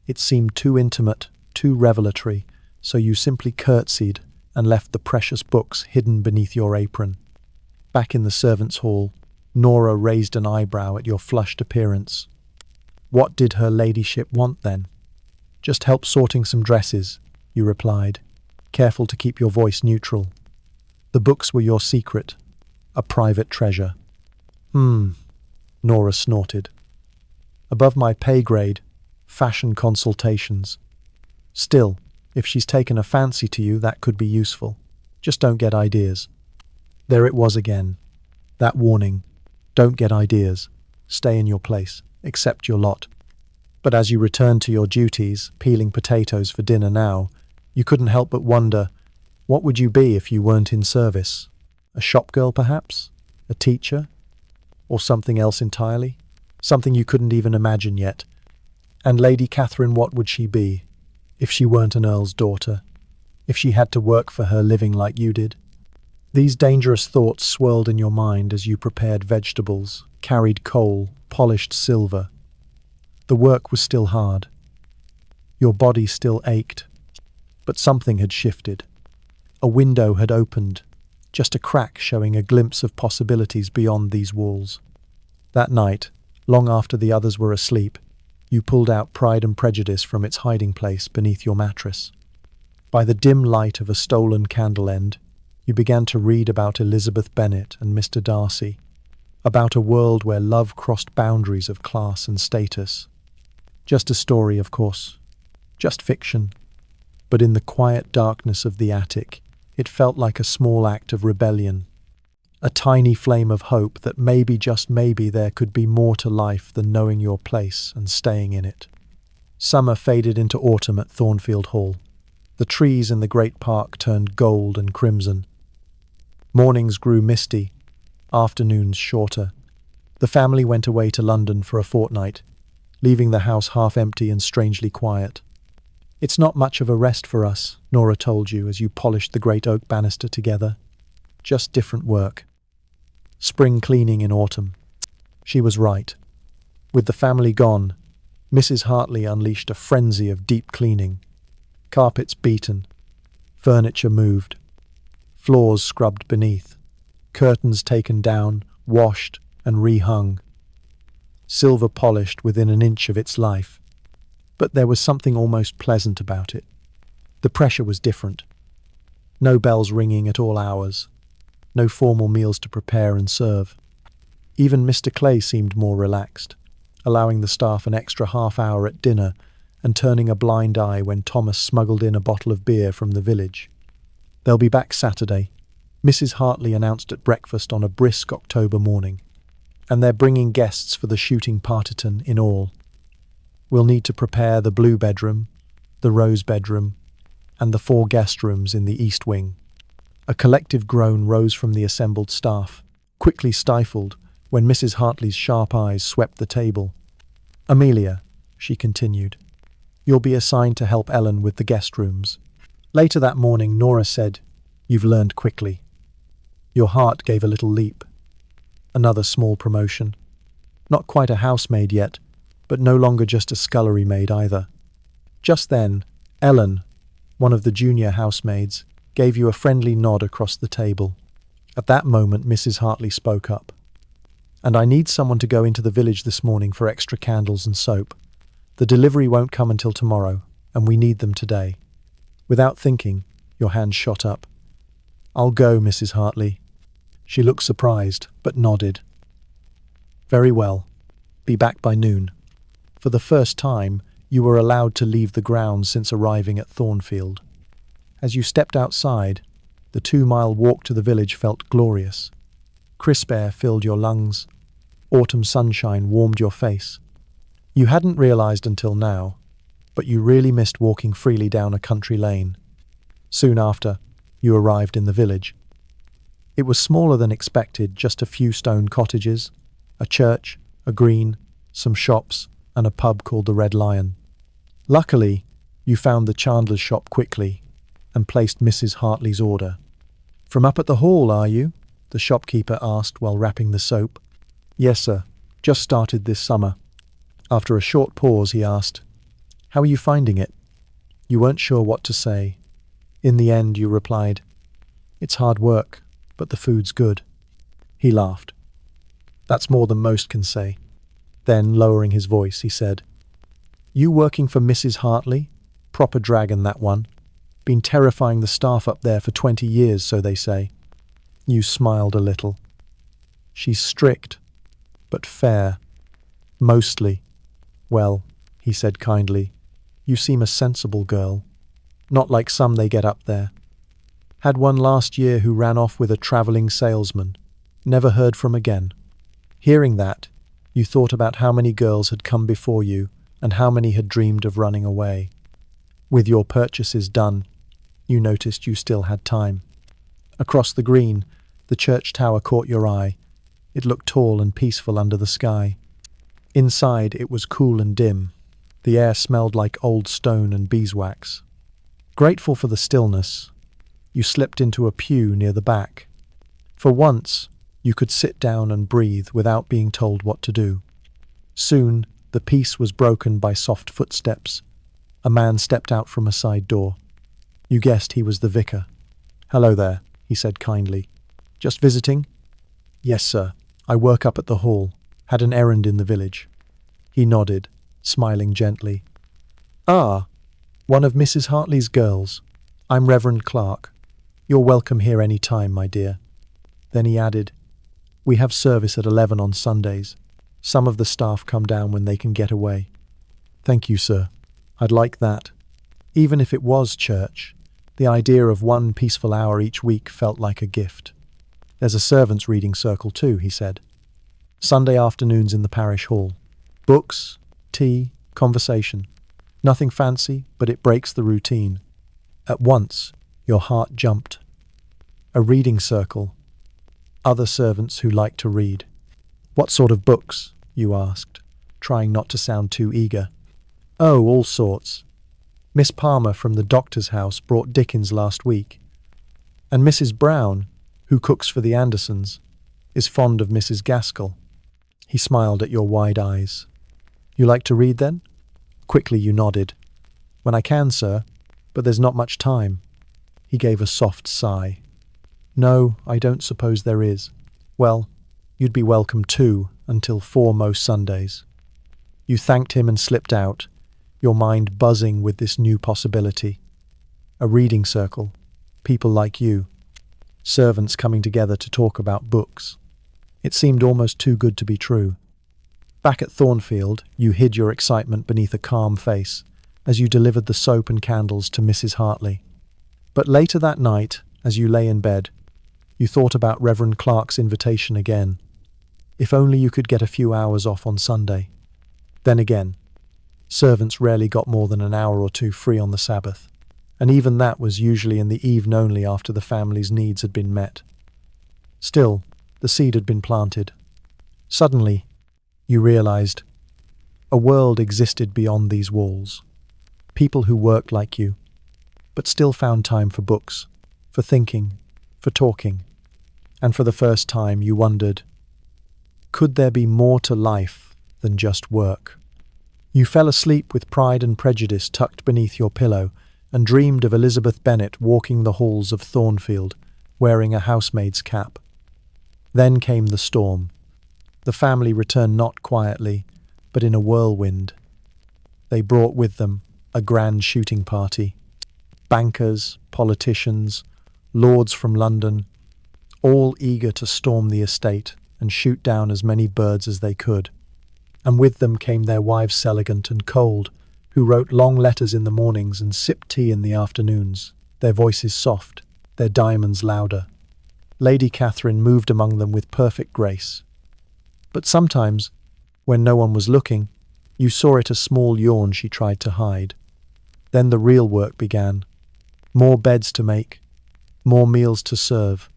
It seemed too intimate, too revelatory, so you simply curtsied and left the precious books hidden beneath your apron. Back in the servants' hall, Nora raised an eyebrow at your flushed appearance. What did her ladyship want then? Just help sorting some dresses, you replied, careful to keep your voice neutral. The books were your secret, a private treasure. Nora snorted. Above my pay grade, fashion consultations. Still, if she's taken a fancy to you, that could be useful. Just don't get ideas. There it was again. That warning. Don't get ideas. Stay in your place. Accept your lot. But as you returned to your duties, peeling potatoes for dinner now, you couldn't help but wonder, what would you be if you weren't in service? A shop girl, perhaps? A teacher? Or something else entirely? Something you couldn't even imagine yet. And Lady Catherine, what would she be, if she weren't an earl's daughter? If she had to work for her living like you did? These dangerous thoughts swirled in your mind as you prepared vegetables, carried coal, polished silver. The work was still hard. Your body still ached. But something had shifted. A window had opened, just a crack showing a glimpse of possibilities beyond these walls. That night, long after the others were asleep, you pulled out Pride and Prejudice from its hiding place beneath your mattress. By the dim light of a stolen candle end, you began to read about Elizabeth Bennet and Mr. Darcy, about a world where love crossed boundaries of class and status. Just a story, of course. Just fiction. But in the quiet darkness of the attic, it felt like a small act of rebellion. A tiny flame of hope that maybe, just maybe, there could be more to life than knowing your place and staying in it. Summer faded into autumn at Thornfield Hall. The trees in the great park turned gold and crimson. Mornings grew misty, afternoons shorter. The family went away to London for a fortnight, leaving the house half empty and strangely quiet. "It's not much of a rest for us," Nora told you as you polished the great oak banister together. "Just different work. Spring cleaning in autumn." She was right. With the family gone, Mrs. Hartley unleashed a frenzy of deep cleaning. Carpets beaten, furniture moved, floors scrubbed beneath, curtains taken down, washed and rehung. Silver polished within an inch of its life. But there was something almost pleasant about it. The pressure was different. No bells ringing at all hours. No formal meals to prepare and serve. Even Mr. Clay seemed more relaxed, allowing the staff an extra half hour at dinner and turning a blind eye when Thomas smuggled in a bottle of beer from the village. "They'll be back Saturday," Mrs. Hartley announced at breakfast on a brisk October morning. "And they're bringing guests for the shooting partisan in all. We'll need to prepare the blue bedroom, the rose bedroom, and the 4 guest rooms in the east wing." A collective groan rose from the assembled staff, quickly stifled when Mrs. Hartley's sharp eyes swept the table. "Amelia," she continued, "you'll be assigned to help Ellen with the guest rooms." Later that morning, Nora said, "You've learned quickly." Your heart gave a little leap. Another small promotion. Not quite a housemaid yet, but no longer just a scullery maid either. Just then, Ellen, one of the junior housemaids, gave you a friendly nod across the table. At that moment, Mrs. Hartley spoke up. "And I need someone to go into the village this morning for extra candles and soap. The delivery won't come until tomorrow, and we need them today." Without thinking, your hand shot up. "I'll go, Mrs. Hartley." She looked surprised, but nodded. "Very well. Be back by noon." For the first time, you were allowed to leave the grounds since arriving at Thornfield. As you stepped outside, the 2-mile walk to the village felt glorious. Crisp air filled your lungs. Autumn sunshine warmed your face. You hadn't realized until now, but you really missed walking freely down a country lane. Soon after, you arrived in the village. It was smaller than expected, just a few stone cottages, a church, a green, some shops, and a pub called the Red Lion. Luckily, you found the chandler's shop quickly and placed Mrs. Hartley's order. "From up at the hall, are you?" the shopkeeper asked while wrapping the soap. "Yes, sir. Just started this summer." After a short pause, he asked, "How are you finding it?" You weren't sure what to say. In the end, you replied, "It's hard work, but the food's good." He laughed. "That's more than most can say." Then, lowering his voice, he said, "You working for Mrs. Hartley? Proper dragon, that one. Been terrifying the staff up there for 20 years, so they say." You smiled a little. "She's strict, but fair. Mostly." "Well," he said kindly, "you seem a sensible girl. Not like some they get up there. Had one last year who ran off with a travelling salesman. Never heard from again." Hearing that, you thought about how many girls had come before you and how many had dreamed of running away. With your purchases done, you noticed you still had time. Across the green, the church tower caught your eye. It looked tall and peaceful under the sky. Inside, it was cool and dim. The air smelled like old stone and beeswax. Grateful for the stillness, you slipped into a pew near the back. For once, you could sit down and breathe without being told what to do. Soon, the peace was broken by soft footsteps. A man stepped out from a side door. You guessed he was the vicar. "Hello there," he said kindly. "Just visiting?" "Yes, sir. I work up at the hall. Had an errand in the village." He nodded, smiling gently. "Ah, one of Mrs. Hartley's girls. I'm Reverend Clark. You're welcome here any time, my dear." Then he added, "We have service at 11 on Sundays. Some of the staff come down when they can get away." "Thank you, sir. I'd like that." Even if it was church, the idea of one peaceful hour each week felt like a gift. "There's a servants' reading circle too," he said. "Sunday afternoons in the parish hall. Books, tea, conversation. Nothing fancy, but it breaks the routine." At once, your heart jumped. A reading circle. Other servants who like to read. "What sort of books?" you asked, trying not to sound too eager. "Oh, all sorts. Miss Palmer from the doctor's house brought Dickens last week. And Mrs. Brown, who cooks for the Andersons, is fond of Mrs. Gaskell." He smiled at your wide eyes. "You like to read, then?" Quickly you nodded. "When I can, sir, but there's not much time." He gave a soft sigh. "No, I don't suppose there is. Well, you'd be welcome too, until 4 most Sundays." You thanked him and slipped out, your mind buzzing with this new possibility. A reading circle, people like you, servants coming together to talk about books. It seemed almost too good to be true. Back at Thornfield, you hid your excitement beneath a calm face as you delivered the soap and candles to Mrs. Hartley. But later that night, as you lay in bed, you thought about Reverend Clark's invitation again. If only you could get a few hours off on Sunday. Then again, servants rarely got more than an hour or two free on the Sabbath, and even that was usually in the evening only after the family's needs had been met. Still, the seed had been planted. Suddenly, you realized a world existed beyond these walls. People who worked like you, but still found time for books, for thinking, for talking. And for the first time you wondered, could there be more to life than just work? You fell asleep with Pride and Prejudice tucked beneath your pillow and dreamed of Elizabeth Bennet walking the halls of Thornfield, wearing a housemaid's cap. Then came the storm. The family returned not quietly, but in a whirlwind. They brought with them a grand shooting party. Bankers, politicians, lords from London, all eager to storm the estate and shoot down as many birds as they could. And with them came their wives Elegant and Cold, who wrote long letters in the mornings and sipped tea in the afternoons, their voices soft, their diamonds louder. Lady Catherine moved among them with perfect grace. But sometimes, when no one was looking, you saw it a small yawn she tried to hide. Then the real work began. More beds to make, more meals to serve,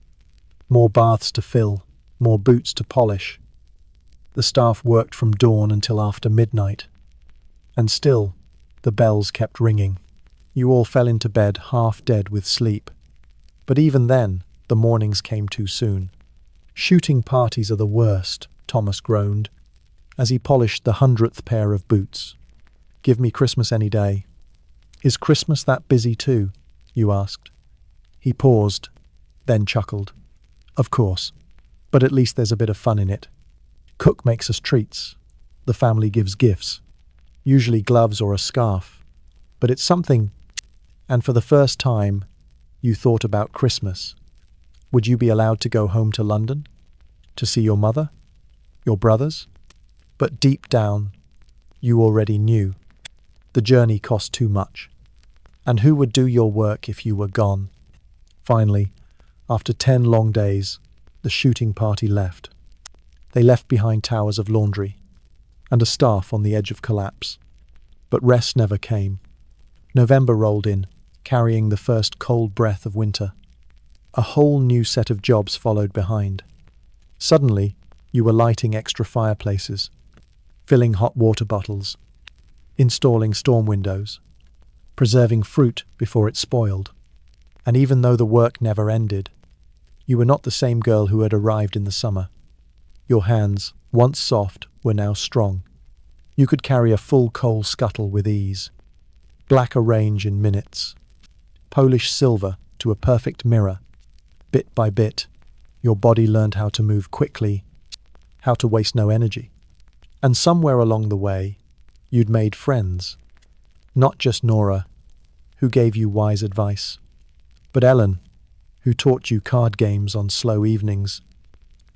more baths to fill, more boots to polish. The staff worked from dawn until after midnight. And still, the bells kept ringing. You all fell into bed half dead with sleep. But even then, the mornings came too soon. "Shooting parties are the worst," Thomas groaned, as he polished the 100th pair of boots. "Give me Christmas any day." "Is Christmas that busy too?" you asked. He paused, then chuckled. "Of course, but at least there's a bit of fun in it. Cook makes us treats. The family gives gifts, usually gloves or a scarf. But it's something, and for the first time, you thought about Christmas. Would you be allowed to go home to London? To see your mother? Your brothers? But deep down, you already knew. The journey cost too much. And who would do your work if you were gone? Finally, after 10 long days, the shooting party left. They left behind towers of laundry and a staff on the edge of collapse. But rest never came. November rolled in, carrying the first cold breath of winter. A whole new set of jobs followed behind. Suddenly, you were lighting extra fireplaces, filling hot water bottles, installing storm windows, preserving fruit before it spoiled. And even though the work never ended, you were not the same girl who had arrived in the summer. Your hands, once soft, were now strong. You could carry a full coal scuttle with ease. Black arrange in minutes. Polish silver to a perfect mirror. Bit by bit, your body learned how to move quickly, how to waste no energy. And somewhere along the way, you'd made friends. Not just Nora, who gave you wise advice, but Ellen, who taught you card games on slow evenings,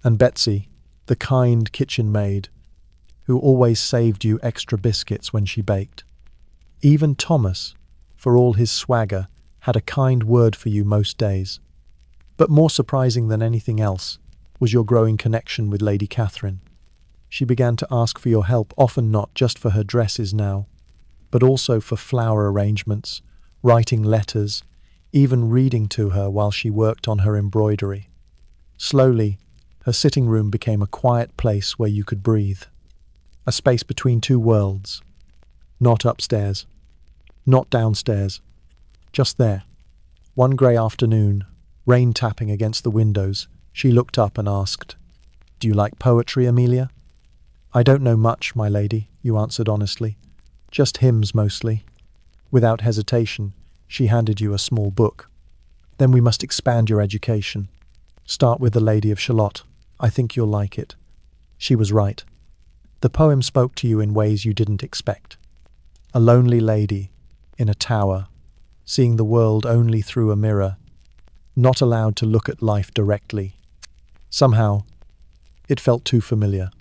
and Betsy, the kind kitchen maid, who always saved you extra biscuits when she baked. Even Thomas, for all his swagger, had a kind word for you most days. But more surprising than anything else was your growing connection with Lady Catherine. She began to ask for your help, often not just for her dresses now, but also for flower arrangements, writing letters, even reading to her while she worked on her embroidery. Slowly, her sitting room became a quiet place where you could breathe. A space between two worlds. Not upstairs, not downstairs, just there. One grey afternoon, rain tapping against the windows, she looked up and asked, "Do you like poetry, Amelia?" "I don't know much, my lady," you answered honestly. "Just hymns mostly." Without hesitation, she handed you a small book. "Then we must expand your education. Start with The Lady of Shalott. I think you'll like it." She was right. The poem spoke to you in ways you didn't expect. A lonely lady, in a tower, seeing the world only through a mirror, not allowed to look at life directly. Somehow, it felt too familiar.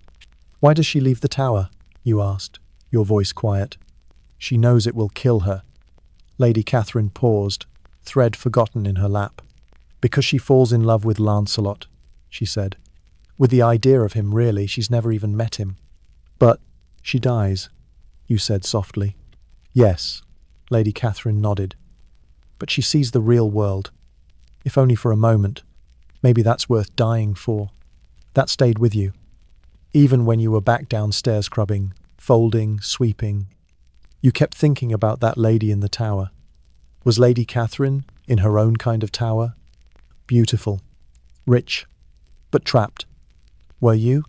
"Why does she leave the tower?" you asked, your voice quiet. "She knows it will kill her." Lady Catherine paused, thread forgotten in her lap. "Because she falls in love with Lancelot," she said. "With the idea of him, really, she's never even met him." "But she dies," you said softly. "Yes," Lady Catherine nodded. "But she sees the real world. If only for a moment. Maybe that's worth dying for." That stayed with you. Even when you were back downstairs scrubbing, folding, sweeping, you kept thinking about that lady in the tower. Was Lady Catherine in her own kind of tower? Beautiful, rich, but trapped. Were you?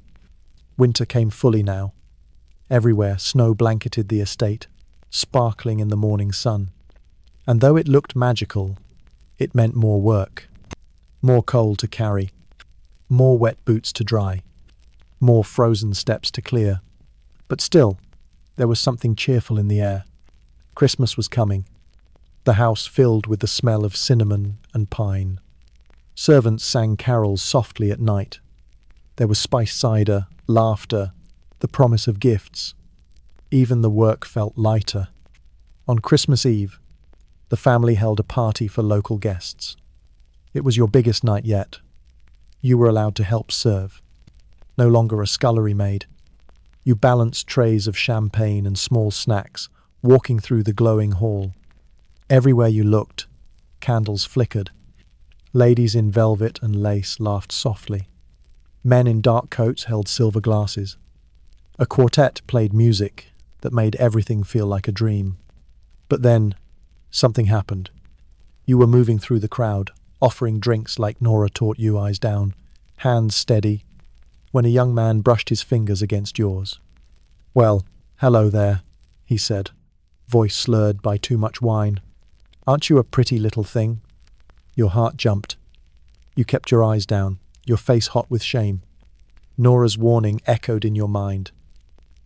Winter came fully now. Everywhere snow blanketed the estate, sparkling in the morning sun. And though it looked magical, it meant more work. More coal to carry. More wet boots to dry. More frozen steps to clear. But still, there was something cheerful in the air. Christmas was coming. The house filled with the smell of cinnamon and pine. Servants sang carols softly at night. There was spiced cider, laughter, the promise of gifts. Even the work felt lighter. On Christmas Eve, the family held a party for local guests. It was your biggest night yet. You were allowed to help serve. No longer a scullery maid. You balanced trays of champagne and small snacks, walking through the glowing hall. Everywhere you looked, candles flickered. Ladies in velvet and lace laughed softly. Men in dark coats held silver glasses. A quartet played music that made everything feel like a dream. But then, something happened. You were moving through the crowd, offering drinks like Nora taught you, eyes down, hands steady, when a young man brushed his fingers against yours. "Well, hello there," he said, voice slurred by too much wine. "Aren't you a pretty little thing?" Your heart jumped. You kept your eyes down, your face hot with shame. Nora's warning echoed in your mind.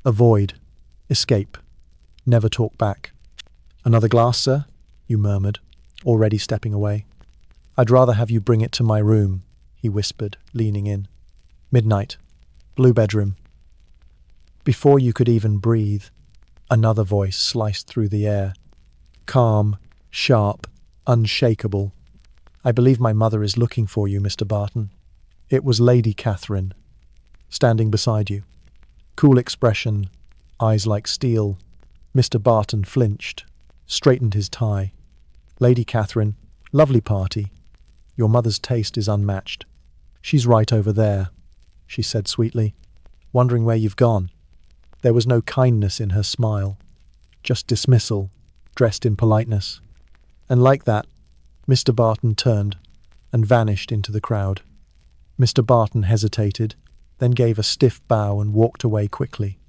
Avoid. Escape. Never talk back. "Another glass, sir?" you murmured, already stepping away. "I'd rather have you bring it to my room," he whispered, leaning in. Midnight. Blue bedroom. Before you could even breathe, another voice sliced through the air. Calm, sharp, unshakable. "I believe my mother is looking for you, Mr. Barton." It was Lady Catherine, standing beside you. Cool expression, eyes like steel, Mr. Barton flinched, straightened his tie. Lady Catherine, lovely party. Your mother's taste is unmatched. She's right over there, she said sweetly, wondering where you've gone. There was no kindness in her smile, just dismissal, dressed in politeness. And like that, Mr. Barton turned and vanished into the crowd. Mr. Barton hesitated, then gave a stiff bow and walked away quickly.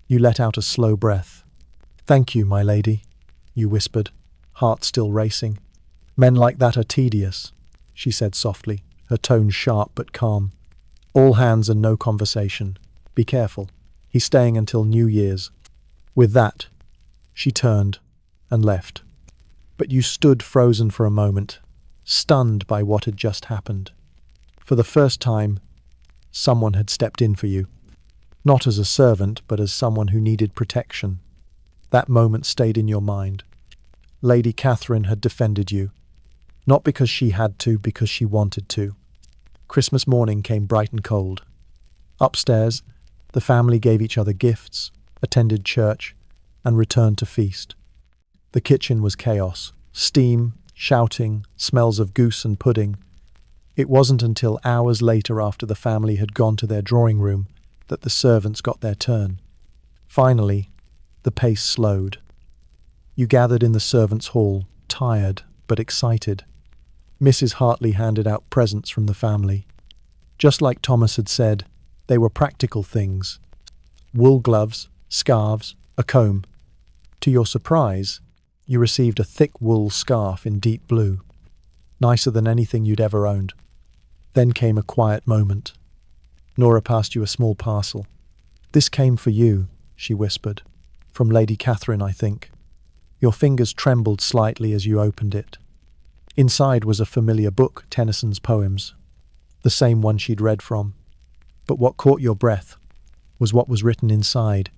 You let out a slow breath. Thank you, my lady, you whispered, heart still racing. Men like that are tedious, she said softly, her tone sharp but calm. All hands and no conversation. Be careful. He's staying until New Year's. With that, she turned and left. But you stood frozen for a moment, stunned by what had just happened. For the first time, someone had stepped in for you. Not as a servant, but as someone who needed protection. That moment stayed in your mind. Lady Catherine had defended you. Not because she had to, because she wanted to. Christmas morning came bright and cold. Upstairs, the family gave each other gifts, attended church, and returned to feast. The kitchen was chaos. Steam, shouting, smells of goose and pudding. It wasn't until hours later, after the family had gone to their drawing room, that the servants got their turn. Finally, the pace slowed. You gathered in the servants' hall, tired but excited. Mrs. Hartley handed out presents from the family. Just like Thomas had said, they were practical things. Wool gloves, scarves, a comb. To your surprise, you received a thick wool scarf in deep blue, nicer than anything you'd ever owned. Then came a quiet moment. Nora passed you a small parcel. This came for you, she whispered. From Lady Catherine, I think. Your fingers trembled slightly as you opened it. Inside was a familiar book, Tennyson's poems, the same one she'd read from. But what caught your breath was what was written inside.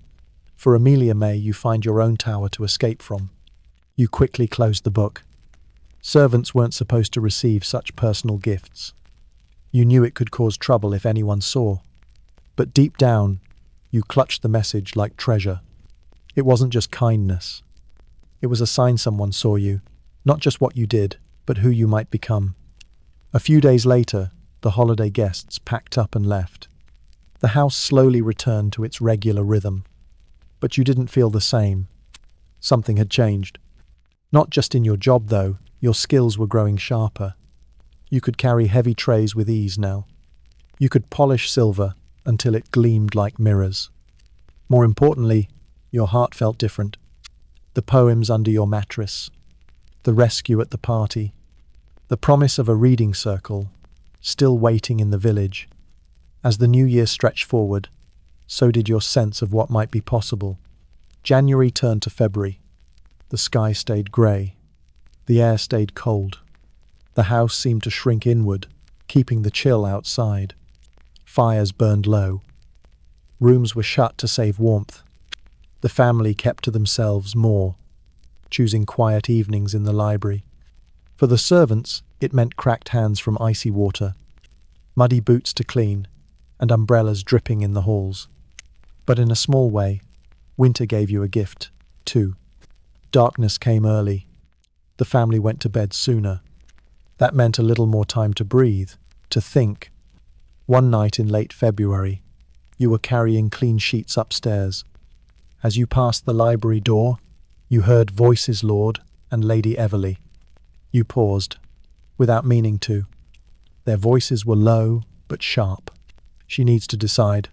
For Amelia May, you find your own tower to escape from. You quickly closed the book. Servants weren't supposed to receive such personal gifts. You knew it could cause trouble if anyone saw. But deep down, you clutched the message like treasure. It wasn't just kindness. It was a sign someone saw you, not just what you did, but who you might become. A few days later, the holiday guests packed up and left. The house slowly returned to its regular rhythm. But you didn't feel the same. Something had changed. Not just in your job, though, your skills were growing sharper. You could carry heavy trays with ease now. You could polish silver until it gleamed like mirrors. More importantly, your heart felt different. The poems under your mattress, the rescue at the party, the promise of a reading circle, still waiting in the village. As the new year stretched forward, so did your sense of what might be possible. January turned to February. The sky stayed grey. The air stayed cold. The house seemed to shrink inward, keeping the chill outside. Fires burned low. Rooms were shut to save warmth. The family kept to themselves more, choosing quiet evenings in the library. For the servants, it meant cracked hands from icy water, muddy boots to clean, and umbrellas dripping in the halls. But in a small way, winter gave you a gift, too. Darkness came early. The family went to bed sooner. That meant a little more time to breathe, to think. One night in late February, you were carrying clean sheets upstairs. As you passed the library door, you heard voices, Lord and Lady Everleigh. You paused, without meaning to. Their voices were low but sharp. She needs to decide,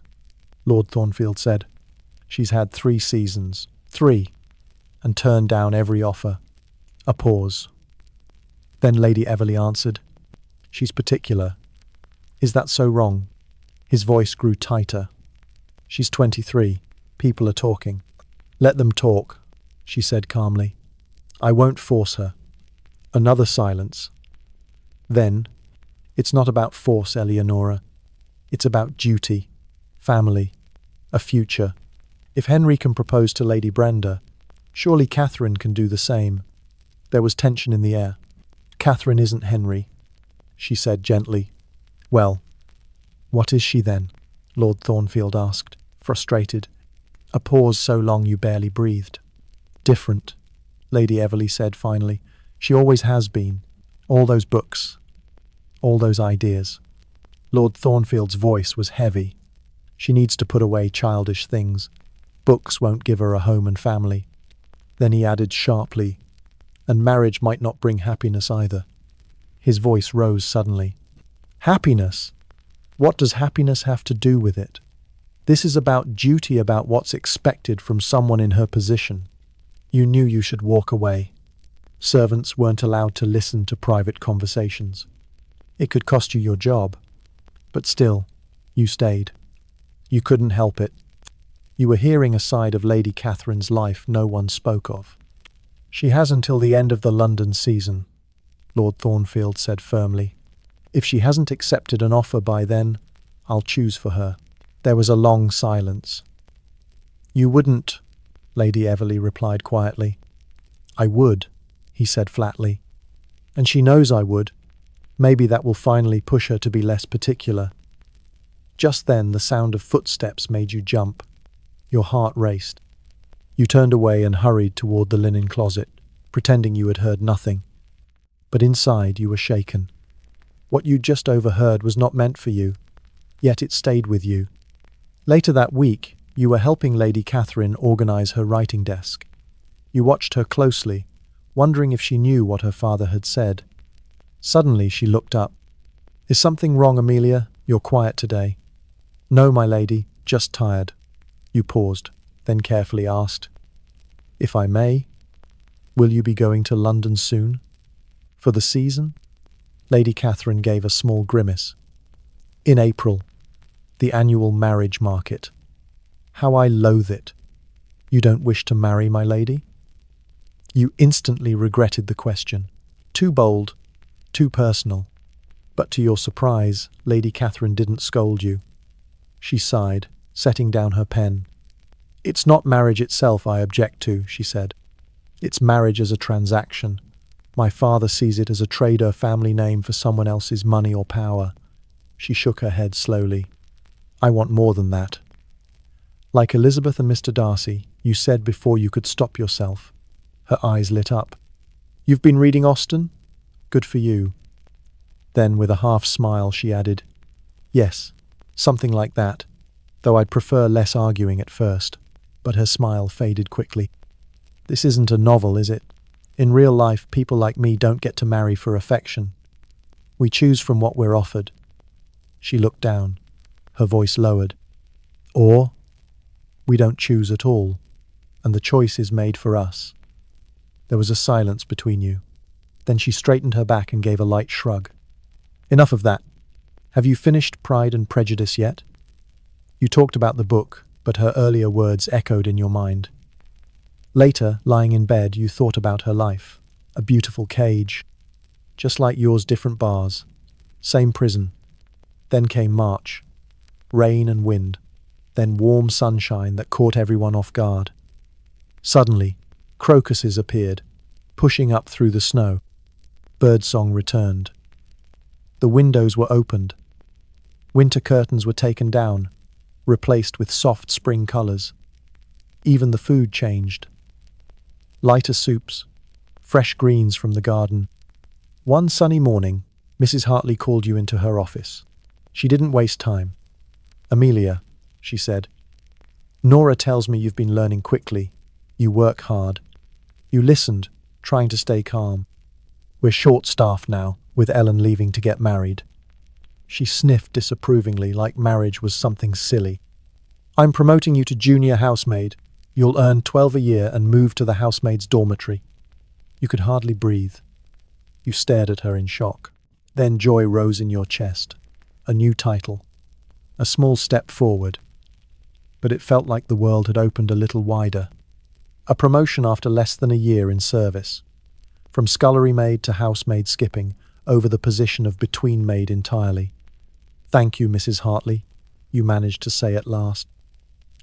Lord Thornfield said. She's had 3 seasons, 3, and turned down every offer. A pause. Then Lady Everleigh answered, She's particular. Is that so wrong? His voice grew tighter. She's 23. People are talking. Let them talk, she said calmly. I won't force her. Another silence. Then, it's not about force, Eleonora. It's about duty, family, a future. If Henry can propose to Lady Brenda, surely Catherine can do the same. There was tension in the air. Catherine isn't Henry, she said gently. Well, what is she then? Lord Thornfield asked, frustrated. A pause so long you barely breathed. Different, Lady Everly said finally. She always has been. All those books, all those ideas. Lord Thornfield's voice was heavy. She needs to put away childish things. Books won't give her a home and family. Then he added sharply, and marriage might not bring happiness either. His voice rose suddenly. Happiness? What does happiness have to do with it? This is about duty, about what's expected from someone in her position. You knew you should walk away. Servants weren't allowed to listen to private conversations. It could cost you your job. But still, you stayed. You couldn't help it. You were hearing a side of Lady Catherine's life no one spoke of. She has until the end of the London season, Lord Thornfield said firmly. If she hasn't accepted an offer by then, I'll choose for her. There was a long silence. You wouldn't, Lady Everly replied quietly. I would, he said flatly. And she knows I would. Maybe that will finally push her to be less particular. Just then the sound of footsteps made you jump. Your heart raced. You turned away and hurried toward the linen closet, pretending you had heard nothing. But inside you were shaken. What you'd just overheard was not meant for you, yet it stayed with you. Later that week, you were helping Lady Catherine organize her writing desk. You watched her closely, wondering if she knew what her father had said. Suddenly she looked up. Is something wrong, Amelia? You're quiet today. No, my lady, just tired. You paused, then carefully asked, If I may, will you be going to London soon? For the season? Lady Catherine gave a small grimace. In April, the annual marriage market. How I loathe it. You don't wish to marry, my lady? You instantly regretted the question. Too bold, too personal. But to your surprise, Lady Catherine didn't scold you. She sighed, setting down her pen. It's not marriage itself I object to, she said. It's marriage as a transaction. My father sees it as a trader family name for someone else's money or power. She shook her head slowly. I want more than that. Like Elizabeth and Mr. Darcy, you said before you could stop yourself. Her eyes lit up. You've been reading Austen? Good for you. Then, with a half smile, she added, Yes, something like that, though I'd prefer less arguing at first. But her smile faded quickly. This isn't a novel, is it? In real life, people like me don't get to marry for affection. We choose from what we're offered. She looked down, her voice lowered. Or we don't choose at all, and the choice is made for us. There was a silence between you. Then she straightened her back and gave a light shrug. Enough of that. Have you finished Pride and Prejudice yet? You talked about the book, but her earlier words echoed in your mind. Later, lying in bed, you thought about her life. A beautiful cage. Just like yours, different bars. Same prison. Then came March. Rain and wind. Then warm sunshine that caught everyone off guard. Suddenly, crocuses appeared, pushing up through the snow. Birdsong returned. The windows were opened. Winter curtains were taken down, replaced with soft spring colours. Even the food changed. Lighter soups, fresh greens from the garden. One sunny morning, Mrs. Hartley called you into her office. She didn't waste time. Amelia, she said, Nora tells me you've been learning quickly. You work hard. You listened, trying to stay calm. We're short-staffed now, with Ellen leaving to get married. She sniffed disapprovingly, like marriage was something silly. I'm promoting you to junior housemaid. You'll earn 12 a year and move to the housemaid's dormitory. You could hardly breathe. You stared at her in shock. Then joy rose in your chest. A new title. A small step forward. But it felt like the world had opened a little wider. A promotion after less than a year in service. From scullery maid to housemaid skipping over the position of between maid entirely. Thank you, Mrs. Hartley, you managed to say at last.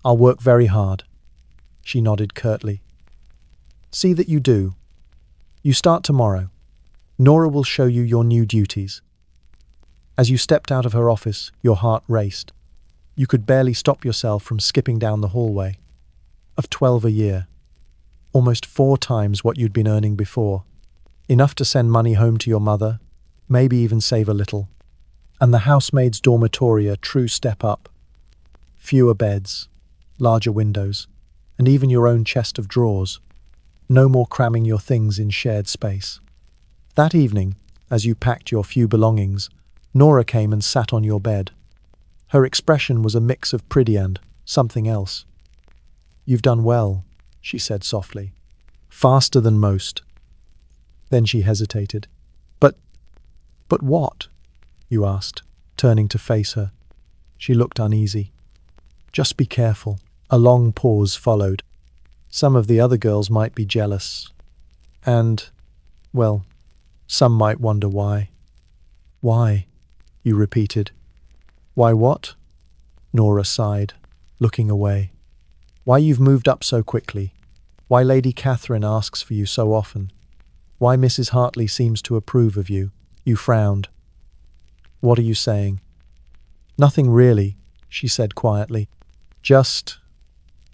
I'll work very hard. She nodded curtly. See that you do. You start tomorrow. Nora will show you your new duties. As you stepped out of her office, your heart raced. You could barely stop yourself from skipping down the hallway. Of 12 a year. almost 4 times what you'd been earning before. Enough to send money home to your mother, maybe even save a little. And the housemaid's dormitory a true step up. Fewer beds, larger windows, and even your own chest of drawers. No more cramming your things in shared space. That evening, as you packed your few belongings, Nora came and sat on your bed. Her expression was a mix of pretty and something else. "You've done well," she said softly. "Faster than most." Then she hesitated. But what?" you asked, turning to face her. She looked uneasy. "Just be careful." A long pause followed. "Some of the other girls might be jealous. And, well, some might wonder why." "Why?" you repeated. "Why what?" Nora sighed, looking away. "Why you've moved up so quickly. Why Lady Catherine asks for you so often. Why Mrs. Hartley seems to approve of you." You frowned. "What are you saying?" "Nothing really," she said quietly. "Just,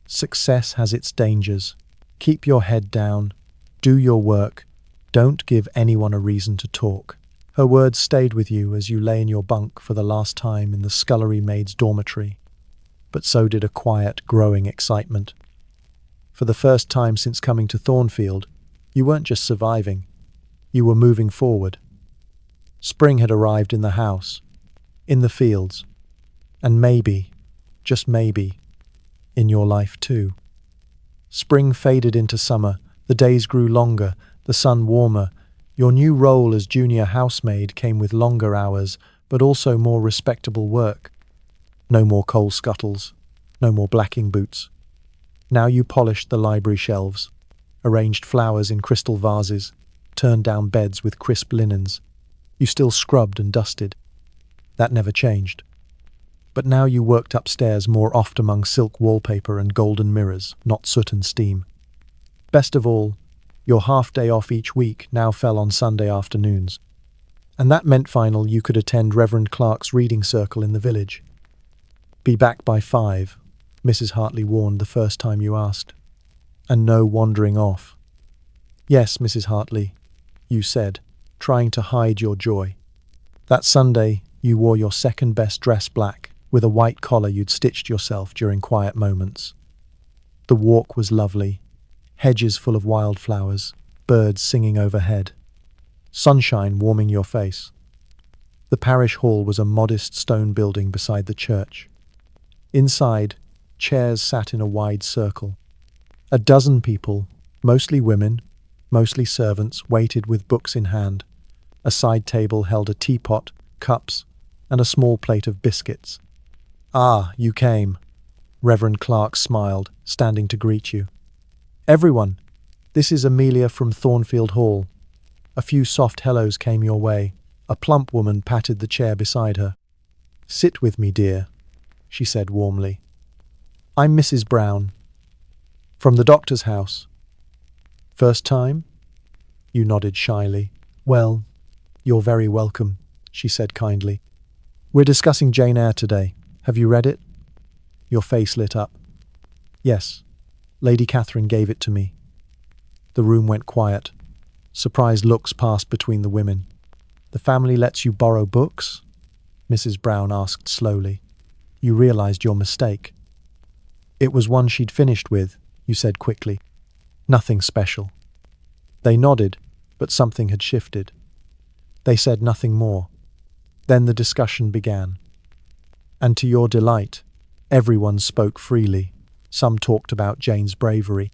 success has its dangers. Keep your head down. Do your work. Don't give anyone a reason to talk." Her words stayed with you as you lay in your bunk for the last time in the scullery maid's dormitory. But so did a quiet, growing excitement. For the first time since coming to Thornfield, you weren't just surviving. You were moving forward. Spring had arrived in the house, in the fields, and maybe, just maybe, in your life too. Spring faded into summer, the days grew longer, the sun warmer. Your new role as junior housemaid came with longer hours, but also more respectable work. No more coal scuttles, no more blacking boots. Now you polished the library shelves, arranged flowers in crystal vases, turned down beds with crisp linens. You still scrubbed and dusted. That never changed. But now you worked upstairs more oft among silk wallpaper and golden mirrors, not soot and steam. Best of all, your half-day off each week now fell on Sunday afternoons. And that meant final you could attend Reverend Clark's reading circle in the village. "Be back by 5, Mrs. Hartley warned the first time you asked. "And no wandering off." "Yes, Mrs. Hartley," you said, trying to hide your joy. That Sunday, you wore your second-best dress black, with a white collar you'd stitched yourself during quiet moments. The walk was lovely, hedges full of wildflowers, birds singing overhead, sunshine warming your face. The parish hall was a modest stone building beside the church. Inside, chairs sat in a wide circle. A dozen people, mostly women, mostly servants, waited with books in hand. A side table held a teapot, cups, and a small plate of biscuits. "Ah, you came." Reverend Clark smiled, standing to greet you. "Everyone, this is Amelia from Thornfield Hall." A few soft hellos came your way. A plump woman patted the chair beside her. "Sit with me, dear," she said warmly. "I'm Mrs. Brown. From the doctor's house." "First time?" You nodded shyly. "Well, you're very welcome," she said kindly. "We're discussing Jane Eyre today. Have you read it?" Your face lit up. "Yes, Lady Catherine gave it to me." The room went quiet. Surprised looks passed between the women. "The family lets you borrow books?" Mrs. Brown asked slowly. You realized your mistake. "It was one she'd finished with," you said quickly. "Nothing special." They nodded, but something had shifted. They said nothing more. Then the discussion began. And to your delight, everyone spoke freely. Some talked about Jane's bravery,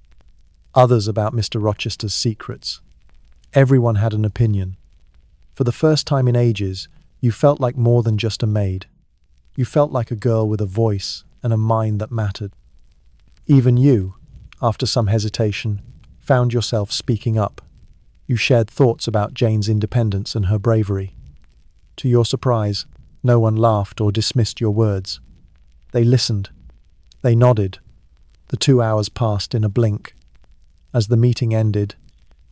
others about Mr. Rochester's secrets. Everyone had an opinion. For the first time in ages, you felt like more than just a maid. You felt like a girl with a voice and a mind that mattered. Even you, after some hesitation, found yourself speaking up. You shared thoughts about Jane's independence and her bravery. To your surprise, no one laughed or dismissed your words. They listened. They nodded. The 2 hours passed in a blink. As the meeting ended,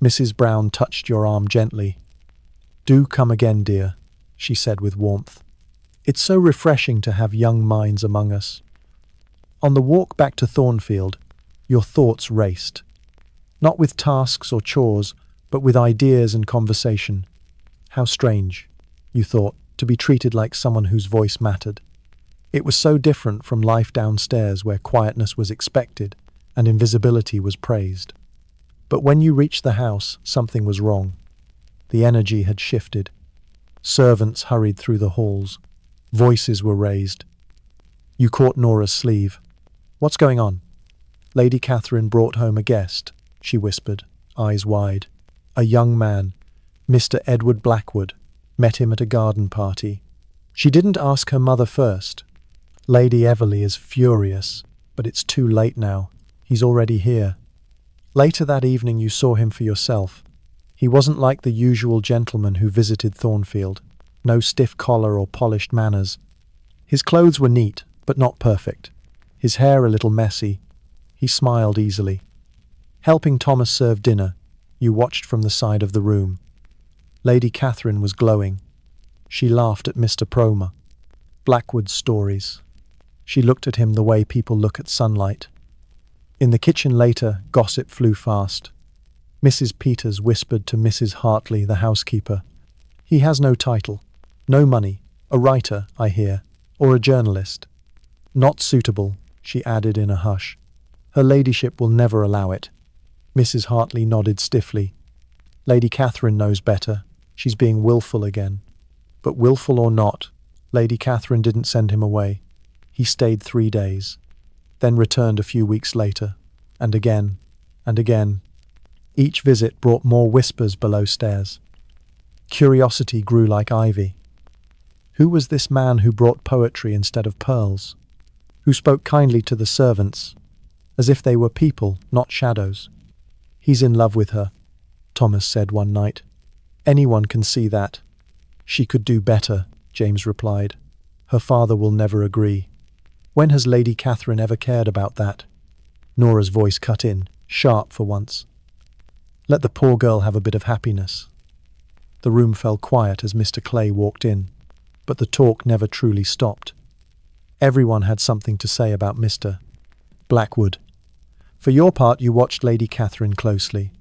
Mrs. Brown touched your arm gently. "Do come again, dear," she said with warmth. "It's so refreshing to have young minds among us." On the walk back to Thornfield, your thoughts raced. Not with tasks or chores, but with ideas and conversation. How strange, you thought, to be treated like someone whose voice mattered. It was so different from life downstairs where quietness was expected and invisibility was praised. But when you reached the house, something was wrong. The energy had shifted. Servants hurried through the halls. Voices were raised. You caught Nora's sleeve. "What's going on?" "Lady Catherine brought home a guest," she whispered, eyes wide. "A young man, Mr. Edward Blackwood, met him at a garden party. She didn't ask her mother first. Lady Everleigh is furious, but it's too late now. He's already here. Later that evening you saw him for yourself. He wasn't like the usual gentleman who visited Thornfield. No stiff collar or polished manners. His clothes were neat, but not perfect. His hair a little messy. He smiled easily. Helping Thomas serve dinner, you watched from the side of the room. Lady Catherine was glowing. She laughed at Mr. Promer. Blackwood's stories. She looked at him the way people look at sunlight. In the kitchen later, gossip flew fast. Mrs. Peters whispered to Mrs. Hartley, the housekeeper, "He has no title, no money, a writer, I hear, or a journalist. Not suitable," she added in a hush. "Her ladyship will never allow it." Mrs. Hartley nodded stiffly. "Lady Catherine knows better. She's being willful again." But willful or not, Lady Catherine didn't send him away. He stayed 3 days, then returned a few weeks later, and again, and again. Each visit brought more whispers below stairs. Curiosity grew like ivy. Who was this man who brought poetry instead of pearls? Who spoke kindly to the servants, as if they were people, not shadows? "He's in love with her," Thomas said one night. "Anyone can see that." "She could do better," James replied. "Her father will never agree." "When has Lady Catherine ever cared about that?" Nora's voice cut in, sharp for once. "Let the poor girl have a bit of happiness." The room fell quiet as Mr. Clay walked in, but the talk never truly stopped. Everyone had something to say about Mr. Blackwood. For your part, you watched Lady Catherine closely.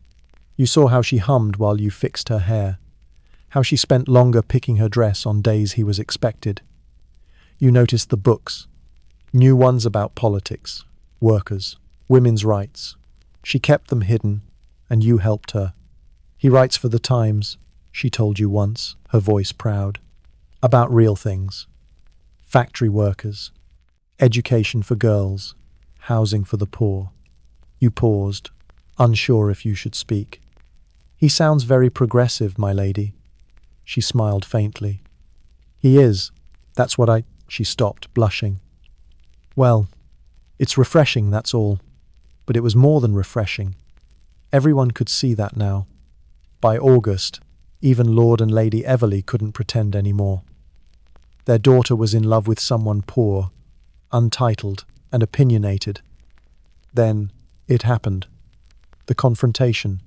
You saw how she hummed while you fixed her hair, how she spent longer picking her dress on days he was expected. You noticed the books, new ones about politics, workers, women's rights. She kept them hidden, and you helped her. "He writes for the Times," she told you once, her voice proud. "About real things. Factory workers, education for girls, housing for the poor." You paused, unsure if you should speak. "He sounds very progressive, my lady." She smiled faintly. "He is. That's what I—" She stopped, blushing. "Well, it's refreshing, that's all." But it was more than refreshing. Everyone could see that now. By August, even Lord and Lady Everleigh couldn't pretend anymore. Their daughter was in love with someone poor, untitled, and opinionated. Then it happened. The confrontation.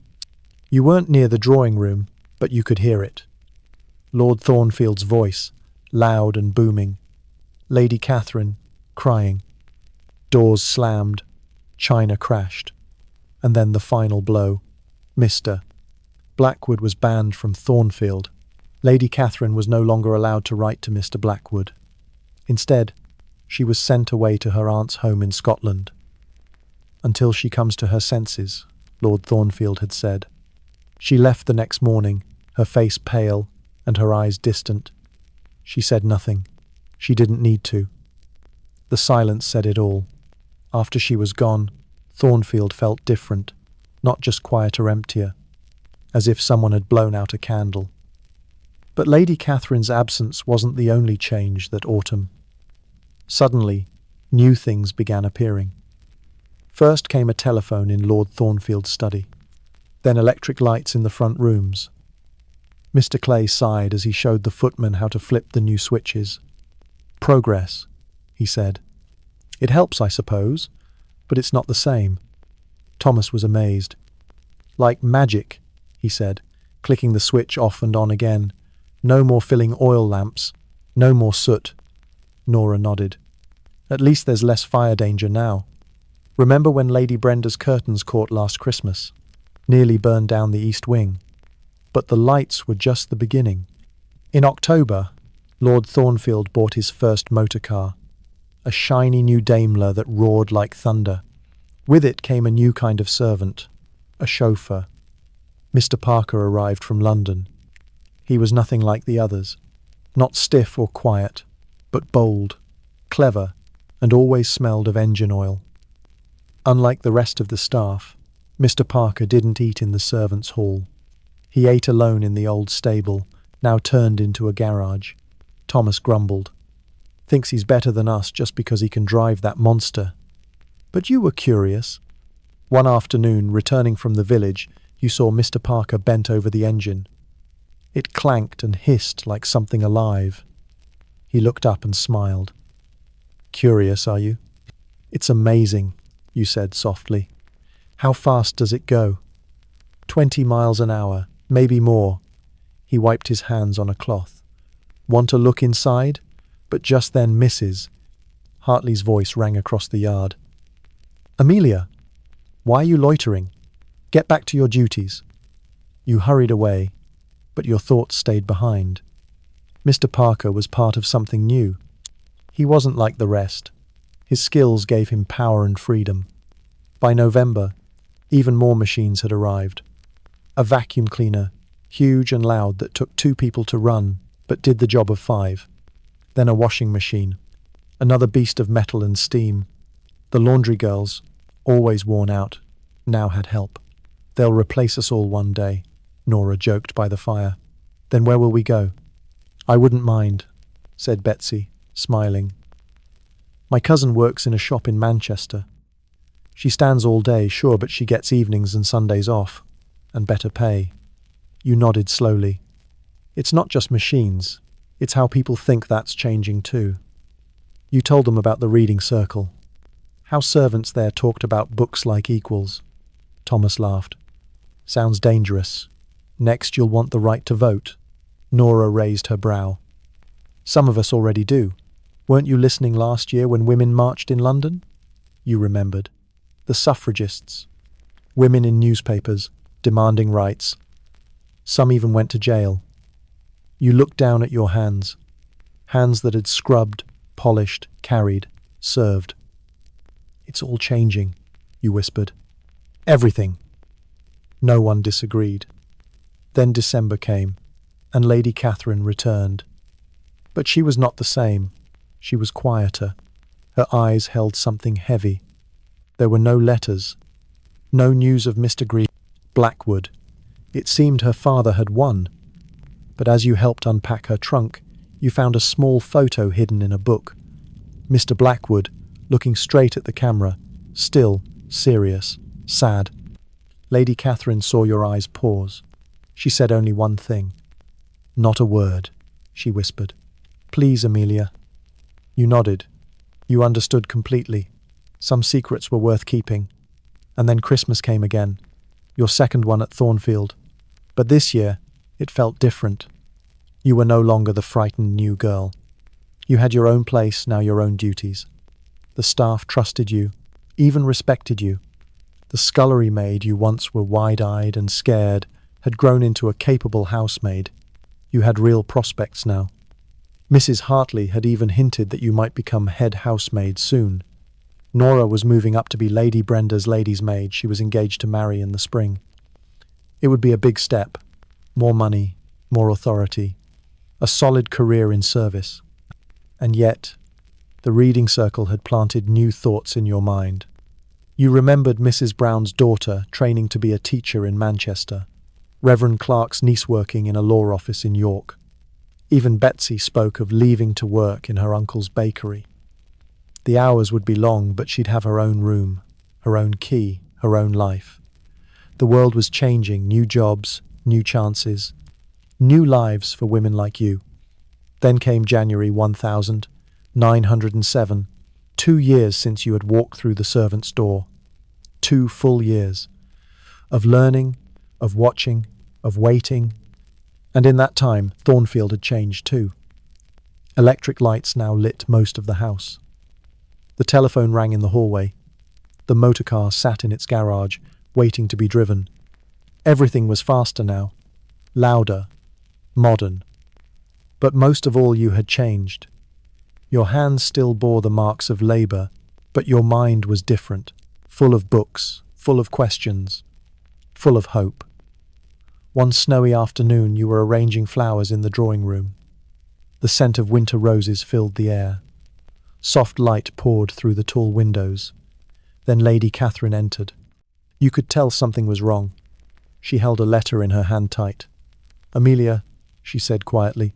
You weren't near the drawing room, but you could hear it. Lord Thornfield's voice, loud and booming. Lady Catherine, crying. Doors slammed. China crashed. And then the final blow. Mr. Blackwood was banned from Thornfield. Lady Catherine was no longer allowed to write to Mr. Blackwood. Instead, she was sent away to her aunt's home in Scotland. "Until she comes to her senses," Lord Thornfield had said. She left the next morning, her face pale and her eyes distant. She said nothing. She didn't need to. The silence said it all. After she was gone, Thornfield felt different, not just quieter, emptier, as if someone had blown out a candle. But Lady Catherine's absence wasn't the only change that autumn. Suddenly, new things began appearing. First came a telephone in Lord Thornfield's study, then electric lights in the front rooms. Mr. Clay sighed as he showed the footman how to flip the new switches. "Progress," he said. "It helps, I suppose, but it's not the same." Thomas was amazed. "Like magic," he said, clicking the switch off and on again. "No more filling oil lamps, no more soot." Nora nodded. "At least there's less fire danger now. Remember when Lady Brenda's curtains caught last Christmas? nearly burned down the east wing. But the lights were just the beginning. In October, Lord Thornfield bought his first motor car, a shiny new Daimler that roared like thunder. With it came a new kind of servant, a chauffeur. Mr. Parker arrived from London. He was nothing like the others, not stiff or quiet, but bold, clever, and always smelled of engine oil. Unlike the rest of the staff, Mr. Parker didn't eat in the servants' hall. He ate alone in the old stable, now turned into a garage. Thomas grumbled. Thinks he's better than us just because he can drive that monster. But you were curious. One afternoon, returning from the village, you saw Mr. Parker bent over the engine. It clanked and hissed like something alive. He looked up and smiled. Curious, are you? It's amazing, you said softly. How fast does it go? 20 miles an hour, maybe more. He wiped his hands on a cloth. Want to look inside? But just then Mrs. Hartley's voice rang across the yard. Amelia, why are you loitering? Get back to your duties. You hurried away, but your thoughts stayed behind. Mr. Parker was part of something new. He wasn't like the rest. His skills gave him power and freedom. By November, even more machines had arrived. A vacuum cleaner, huge and loud, that took 2 people to run, but did the job of 5. Then a washing machine, another beast of metal and steam. The laundry girls, always worn out, now had help. They'll replace us all one day, Nora joked by the fire. Then where will we go? I wouldn't mind, said Betsy, smiling. My cousin works in a shop in Manchester. She stands all day, sure, but she gets evenings and Sundays off, and better pay. You nodded slowly. It's not just machines, it's how people think that's changing too. You told them about the reading circle, how servants there talked about books like equals. Thomas laughed. Sounds dangerous. Next you'll want the right to vote. Nora raised her brow. Some of us already do. Weren't you listening last year when women marched in London? You remembered. The suffragists. Women in newspapers, demanding rights. Some even went to jail. You looked down at your hands. Hands that had scrubbed, polished, carried, served. It's all changing, you whispered. Everything. No one disagreed. Then December came, and Lady Catherine returned. But she was not the same. She was quieter. Her eyes held something heavy. There were no letters. No news of Mr. Blackwood. It seemed her father had won. But as you helped unpack her trunk, you found a small photo hidden in a book. Mr. Blackwood, looking straight at the camera, still, serious, sad. Lady Catherine saw your eyes pause. She said only one thing. Not a word, she whispered. Please, Amelia. You nodded. You understood completely. Some secrets were worth keeping. And then Christmas came again, your second one at Thornfield. But this year, it felt different. You were no longer the frightened new girl. You had your own place, now your own duties. The staff trusted you, even respected you. The scullery maid you once were wide-eyed and scared had grown into a capable housemaid. You had real prospects now. Mrs. Hartley had even hinted that you might become head housemaid soon. Nora was moving up to be Lady Brenda's lady's maid she was engaged to marry in the spring. It would be a big step. More money, more authority, a solid career in service. And yet, the reading circle had planted new thoughts in your mind. You remembered Mrs. Brown's daughter training to be a teacher in Manchester, Reverend Clark's niece working in a law office in York. Even Betsy spoke of leaving to work in her uncle's bakery. The hours would be long, but she'd have her own room, her own key, her own life. The world was changing, new jobs, new chances, new lives for women like you. Then came January 1907, 2 years since you had walked through the servants' door. 2 full years of learning, of watching, of waiting. And in that time, Thornfield had changed too. Electric lights now lit most of the house. The telephone rang in the hallway. The motor car sat in its garage, waiting to be driven. Everything was faster now, louder, modern. But most of all, you had changed. Your hands still bore the marks of labor, but your mind was different, full of books, full of questions, full of hope. One snowy afternoon, you were arranging flowers in the drawing room. The scent of winter roses filled the air. Soft light poured through the tall windows. Then Lady Catherine entered. You could tell something was wrong. She held a letter in her hand tight. "Amelia," she said quietly,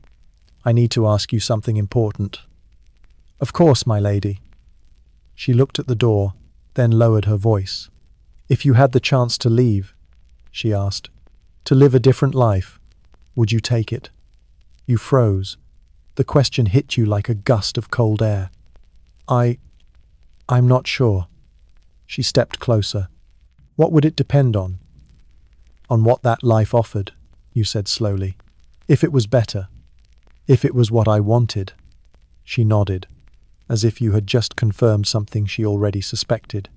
"I need to ask you something important." "Of course, my lady." She looked at the door, then lowered her voice. "If you had the chance to leave," she asked, "to live a different life, would you take it?" You froze. The question hit you like a gust of cold air. I'm not sure." She stepped closer. "What would it depend on?" "On what that life offered," you said slowly. "If it was better. If it was what I wanted." She nodded, as if you had just confirmed something she already suspected.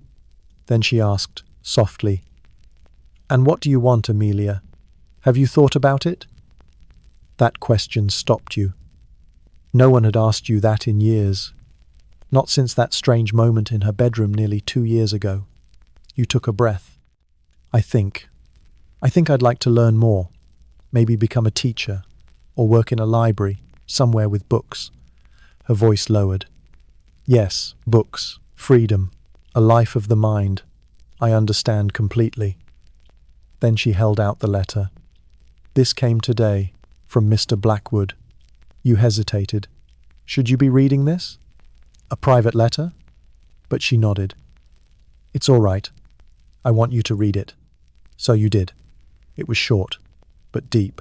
Then she asked, softly, "And what do you want, Amelia? Have you thought about it?" That question stopped you. No one had asked you that in years. Not since that strange moment in her bedroom nearly 2 years ago. You took a breath. I think I'd like to learn more. Maybe become a teacher, or work in a library, somewhere with books." Her voice lowered. "Yes, books, freedom, a life of the mind. I understand completely." Then she held out the letter. "This came today, from Mr. Blackwood." You hesitated. "Should you be reading this? A private letter?" But she nodded. "It's all right. I want you to read it." So you did. It was short, but deep.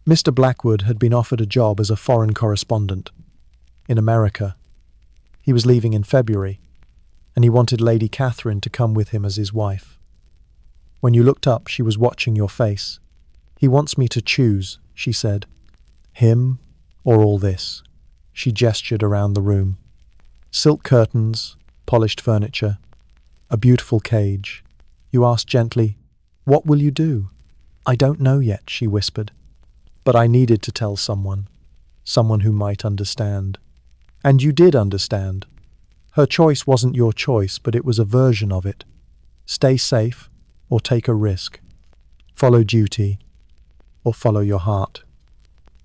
Mr. Blackwood had been offered a job as a foreign correspondent in America. He was leaving in February, and he wanted Lady Catherine to come with him as his wife. When you looked up, she was watching your face. "He wants me to choose," she said. "Him or all this?" She gestured around the room. Silk curtains, polished furniture, a beautiful cage. You asked gently, "What will you do?" "I don't know yet," she whispered. "But I needed to tell someone who might understand." And you did understand. Her choice wasn't your choice, but it was a version of it. Stay safe or take a risk. Follow duty or follow your heart.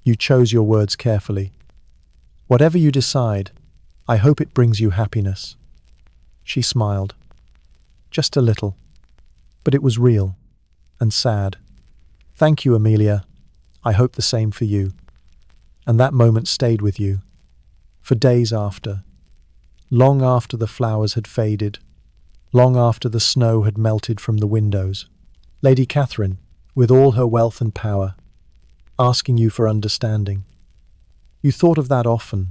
You chose your words carefully. "Whatever you decide, I hope it brings you happiness." She smiled. Just a little. But it was real and sad. "Thank you, Amelia. I hope the same for you." And that moment stayed with you. For days after. Long after the flowers had faded. Long after the snow had melted from the windows. Lady Catherine, with all her wealth and power, asking you for understanding. You thought of that often.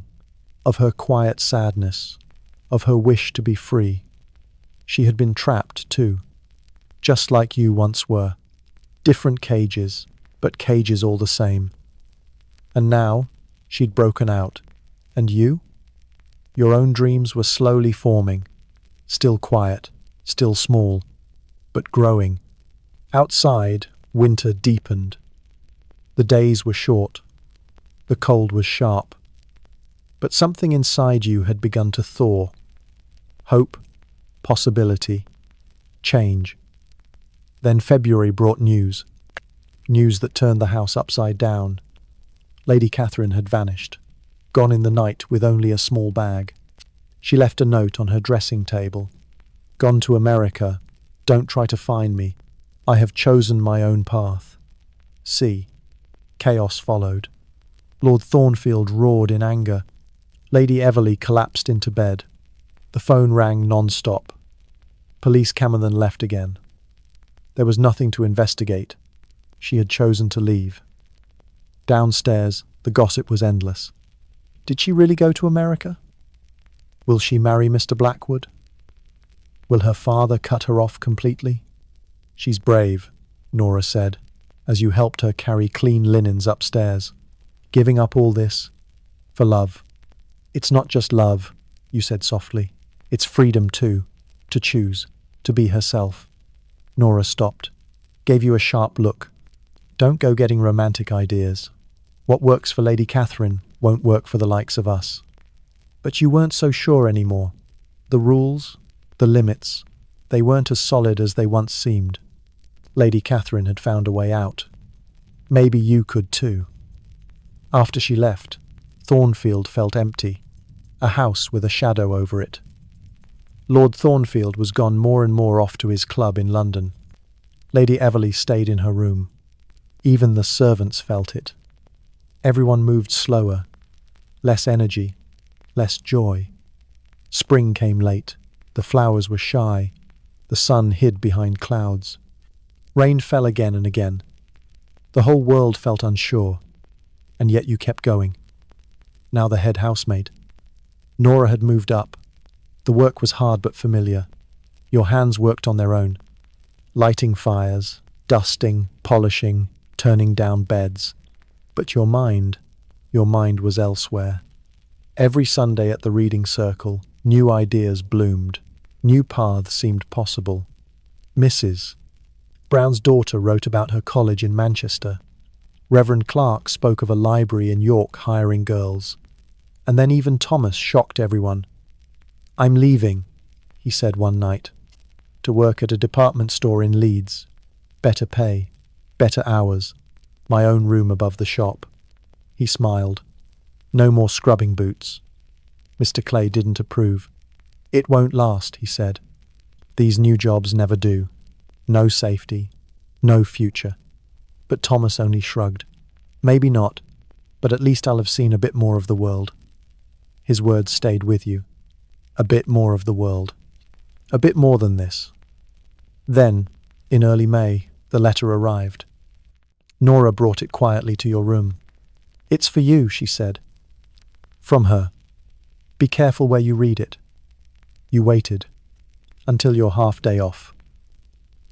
Of her quiet sadness, of her wish to be free. She had been trapped too, just like you once were. Different cages, but cages all the same. And now, she'd broken out. And you? Your own dreams were slowly forming, still quiet, still small, but growing. Outside, winter deepened. The days were short. The cold was sharp. But something inside you had begun to thaw. Hope, possibility, change. Then February brought news. News that turned the house upside down. Lady Catherine had vanished, gone in the night with only a small bag. She left a note on her dressing table. "Gone to America. Don't try to find me. I have chosen my own path." See. Chaos followed. Lord Thornfield roared in anger. Lady Everley collapsed into bed. The phone rang non-stop. Police came and then left again. There was nothing to investigate. She had chosen to leave. Downstairs, the gossip was endless. Did she really go to America? Will she marry Mr. Blackwood? Will her father cut her off completely? "She's brave," Nora said, as you helped her carry clean linens upstairs. "Giving up all this for love." "It's not just love," you said softly. "It's freedom too, to choose, to be herself." Nora stopped. gave you a sharp look. Don't go getting romantic ideas. What works for Lady Catherine won't work for the likes of us. But you weren't so sure anymore. The rules, the limits, they weren't as solid as they once seemed. Lady Catherine had found a way out. Maybe you could too. After she left, Thornfield felt empty, a house with a shadow over it. Lord Thornfield was gone more and more off to his club in London. Lady Everleigh stayed in her room. Even the servants felt it. Everyone moved slower, less energy, less joy. Spring came late, the flowers were shy, the sun hid behind clouds. Rain fell again and again. The whole world felt unsure, and yet you kept going. Now the head housemaid. Nora had moved up. The work was hard but familiar. Your hands worked on their own. Lighting fires, dusting, polishing, turning down beds. But your mind was elsewhere. Every Sunday at the reading circle, new ideas bloomed. New paths seemed possible. Mrs. Brown's daughter wrote about her college in Manchester. Reverend Clark spoke of a library in York hiring girls. And then even Thomas shocked everyone. "I'm leaving," he said one night, "to work at a department store in Leeds. Better pay, better hours, my own room above the shop." He smiled. No more scrubbing boots. Mr. Clay didn't approve. "It won't last," he said. "These new jobs never do. No safety, no future." But Thomas only shrugged. "Maybe not, but at least I'll have seen a bit more of the world." His words stayed with you. A bit more of the world. A bit more than this. Then, in early May, the letter arrived. Nora brought it quietly to your room. "It's for you," she said. From her. "Be careful where you read it." You waited, until your half-day off.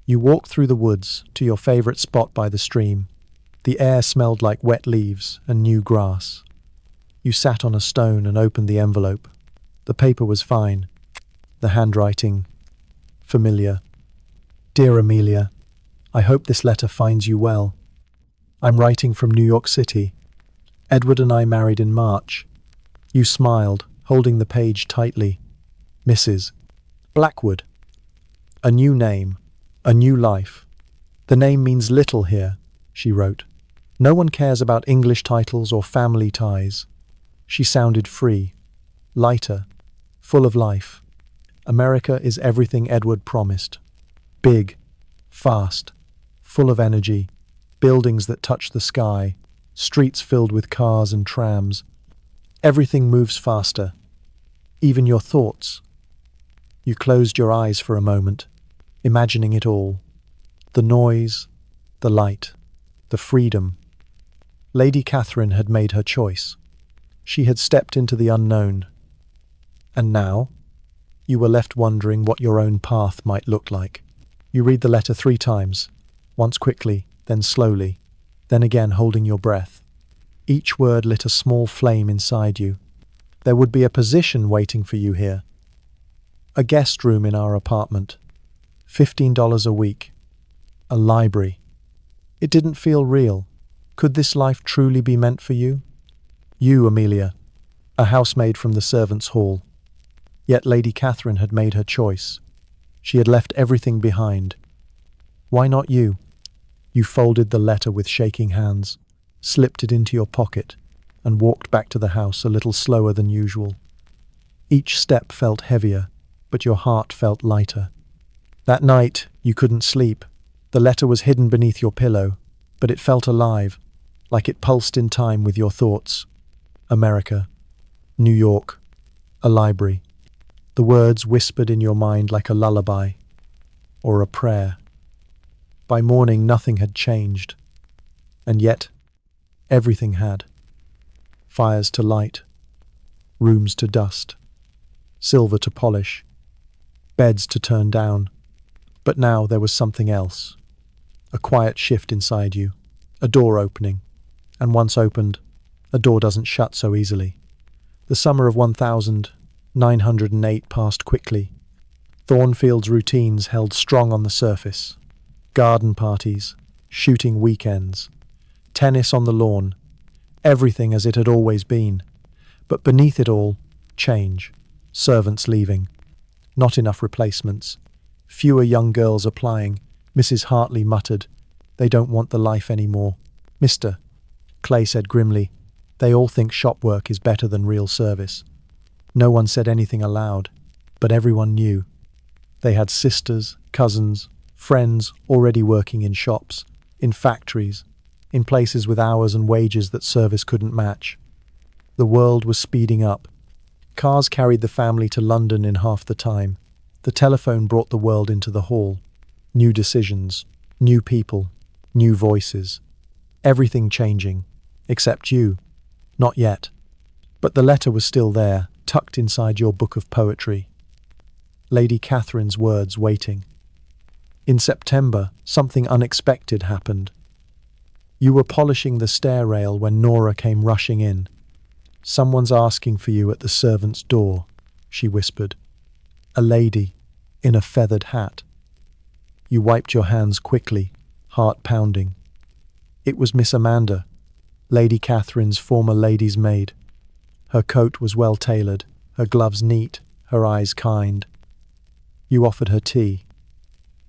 You walked through the woods to your favourite spot by the stream. The air smelled like wet leaves and new grass. You sat on a stone and opened the envelope. The paper was fine. The handwriting, familiar. "Dear Amelia, I hope this letter finds you well. I'm writing from New York City. Edward and I married in March." You smiled, holding the page tightly. "Mrs. Blackwood. A new name, a new life. The name means little here," she wrote. "No one cares about English titles or family ties." She sounded free, lighter, full of life. America is everything Edward promised. Big, fast, full of energy, buildings that touch the sky, streets filled with cars and trams. Everything moves faster, even your thoughts. You closed your eyes for a moment, imagining it all. The noise, the light, the freedom. Lady Catherine had made her choice. She had stepped into the unknown. And now, you were left wondering what your own path might look like. You read the letter 3 times, once quickly, then slowly, then again holding your breath. Each word lit a small flame inside you. There would be a position waiting for you here. A guest room in our apartment. $15 a week. A library. It didn't feel real. Could this life truly be meant for you? You, Amelia, a housemaid from the servants' hall. Yet Lady Catherine had made her choice. She had left everything behind. Why not you? You folded the letter with shaking hands, slipped it into your pocket, and walked back to the house a little slower than usual. Each step felt heavier, but your heart felt lighter. That night, you couldn't sleep. The letter was hidden beneath your pillow, but it felt alive, like it pulsed in time with your thoughts. America, New York, a library. The words whispered in your mind like a lullaby, or a prayer. By morning, nothing had changed, and yet everything had. Fires to light, rooms to dust, silver to polish, beds to turn down. But now there was something else. A quiet shift inside you, a door opening, and once opened, a door doesn't shut so easily. The summer of 1908 passed quickly. Thornfield's routines held strong on the surface. Garden parties, shooting weekends, tennis on the lawn, everything as it had always been. But beneath it all, change. Servants leaving. Not enough replacements. Fewer young girls applying. Mrs. Hartley muttered, "They don't want the life anymore." "Mr." Clay said grimly, "They all think shop work is better than real service." No one said anything aloud, but everyone knew. They had sisters, cousins, friends already working in shops, in factories, in places with hours and wages that service couldn't match. The world was speeding up. Cars carried the family to London in half the time. The telephone brought the world into the hall. New decisions, new people, new voices. Everything changing, except you. Not yet. But the letter was still there, tucked inside your book of poetry. Lady Catherine's words waiting. In September, something unexpected happened. You were polishing the stair rail when Nora came rushing in. "Someone's asking for you at the servants' door," she whispered. A lady, in a feathered hat. You wiped your hands quickly, heart pounding. It was Miss Amanda, Lady Catherine's former lady's maid. Her coat was well tailored, her gloves neat, her eyes kind. You offered her tea.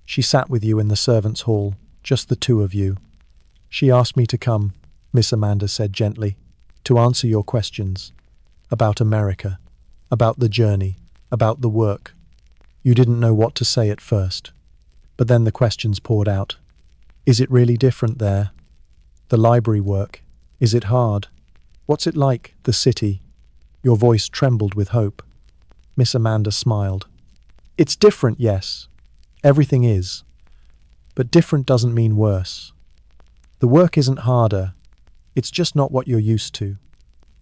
She sat with you in the servants' hall, just the two of you. "She asked me to come," Miss Amanda said gently, "to answer your questions. About America, about the journey, about the work." You didn't know what to say at first. But then the questions poured out. Is it really different there? The library work, is it hard? What's it like, the city? Your voice trembled with hope. Miss Amanda smiled. It's different, yes. Everything is. But different doesn't mean worse. The work isn't harder. It's just not what you're used to.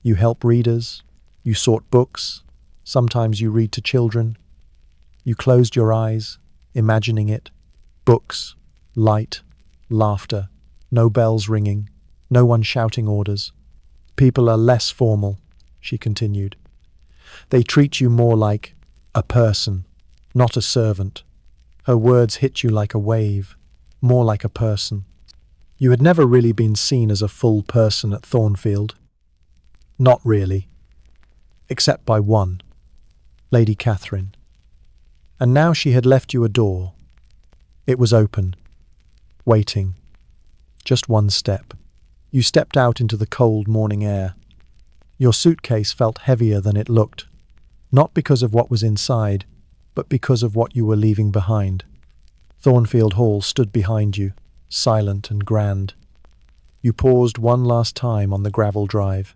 You help readers. You sort books. Sometimes you read to children. You closed your eyes, imagining it. Books, light, laughter, no bells ringing, no one shouting orders. People are less formal, she continued. They treat you more like a person, not a servant. Her words hit you like a wave, more like a person. You had never really been seen as a full person at Thornfield. Not really. Except by one, Lady Catherine. And now she had left you a door. It was open, waiting. Just one step. You stepped out into the cold morning air. Your suitcase felt heavier than it looked, not because of what was inside, but because of what you were leaving behind. Thornfield Hall stood behind you, silent and grand. You paused one last time on the gravel drive.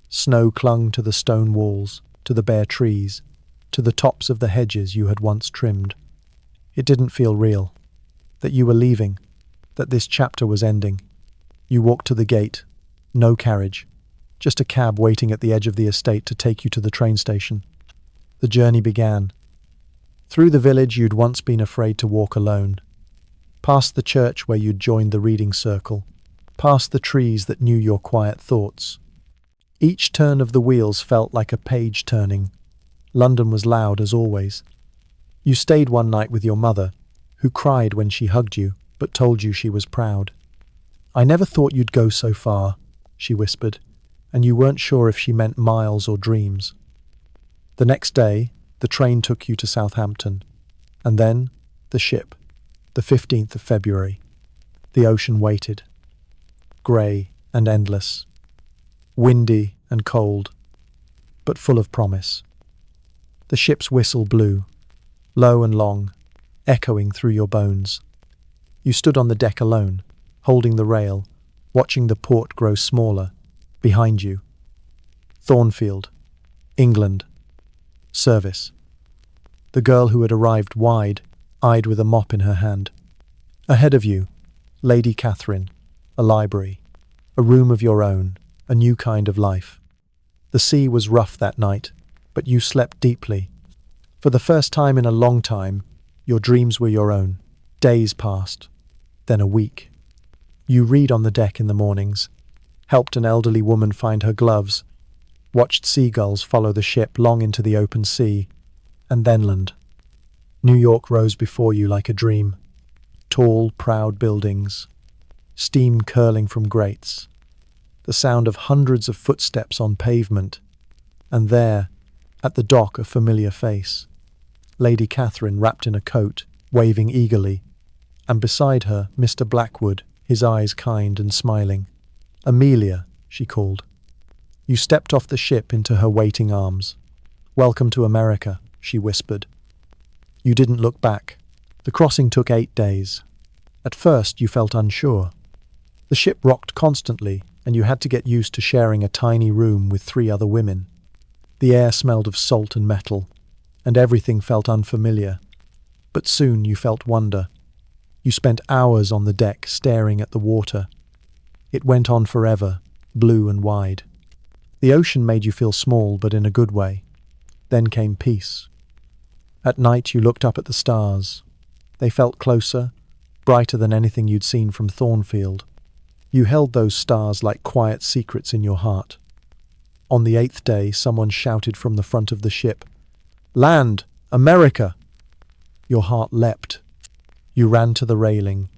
Snow clung to the stone walls, to the bare trees, to the tops of the hedges you had once trimmed. It didn't feel real, that you were leaving, that this chapter was ending. You walked to the gate, no carriage, just a cab waiting at the edge of the estate to take you to the train station. The journey began. Through the village you'd once been afraid to walk alone, past the church where you'd joined the reading circle, past the trees that knew your quiet thoughts. Each turn of the wheels felt like a page turning. London was loud as always. You stayed one night with your mother, who cried when she hugged you, but told you she was proud. I never thought you'd go so far, she whispered, and you weren't sure if she meant miles or dreams. The next day, the train took you to Southampton, and then the ship, the 15th of February. The ocean waited, grey and endless, windy and cold, but full of promise. The ship's whistle blew, low and long, echoing through your bones. You stood on the deck alone, holding the rail, watching the port grow smaller, behind you. Thornfield, England. Service. The girl who had arrived wide-eyed with a mop in her hand. Ahead of you, Lady Catherine, a library, a room of your own, a new kind of life. The sea was rough that night, but you slept deeply. For the first time in a long time, your dreams were your own. Days passed, then a week. You read on the deck in the mornings, helped an elderly woman find her gloves, watched seagulls follow the ship long into the open sea, and then land. New York rose before you like a dream. Tall, proud buildings, steam curling from grates, the sound of hundreds of footsteps on pavement, and there, at the dock, a familiar face. Lady Catherine, wrapped in a coat, waving eagerly, and beside her, Mr. Blackwood, his eyes kind and smiling. "Amelia," she called. You stepped off the ship into her waiting arms. "Welcome to America," she whispered. You didn't look back. The crossing took 8 days. At first, you felt unsure. The ship rocked constantly, and you had to get used to sharing a tiny room with 3 other women. The air smelled of salt and metal, and everything felt unfamiliar. But soon you felt wonder. You spent hours on the deck staring at the water. It went on forever, blue and wide. The ocean made you feel small, but in a good way. Then came peace. At night you looked up at the stars. They felt closer, brighter than anything you'd seen from Thornfield. You held those stars like quiet secrets in your heart. On the 8th day, someone shouted from the front of the ship, "Land! America!" Your heart leapt. You ran to the railing,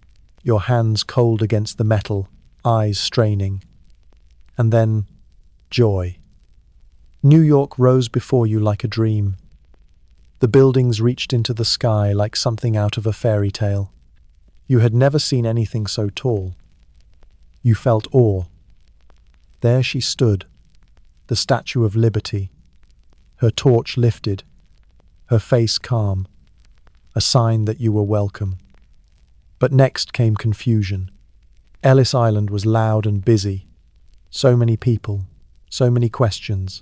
your hands cold against the metal, eyes straining. And then, joy. New York rose before you like a dream. The buildings reached into the sky like something out of a fairy tale. You had never seen anything so tall. You felt awe. There she stood, the Statue of Liberty, her torch lifted, her face calm, a sign that you were welcome. But next came confusion. Ellis Island was loud and busy. So many people, so many questions,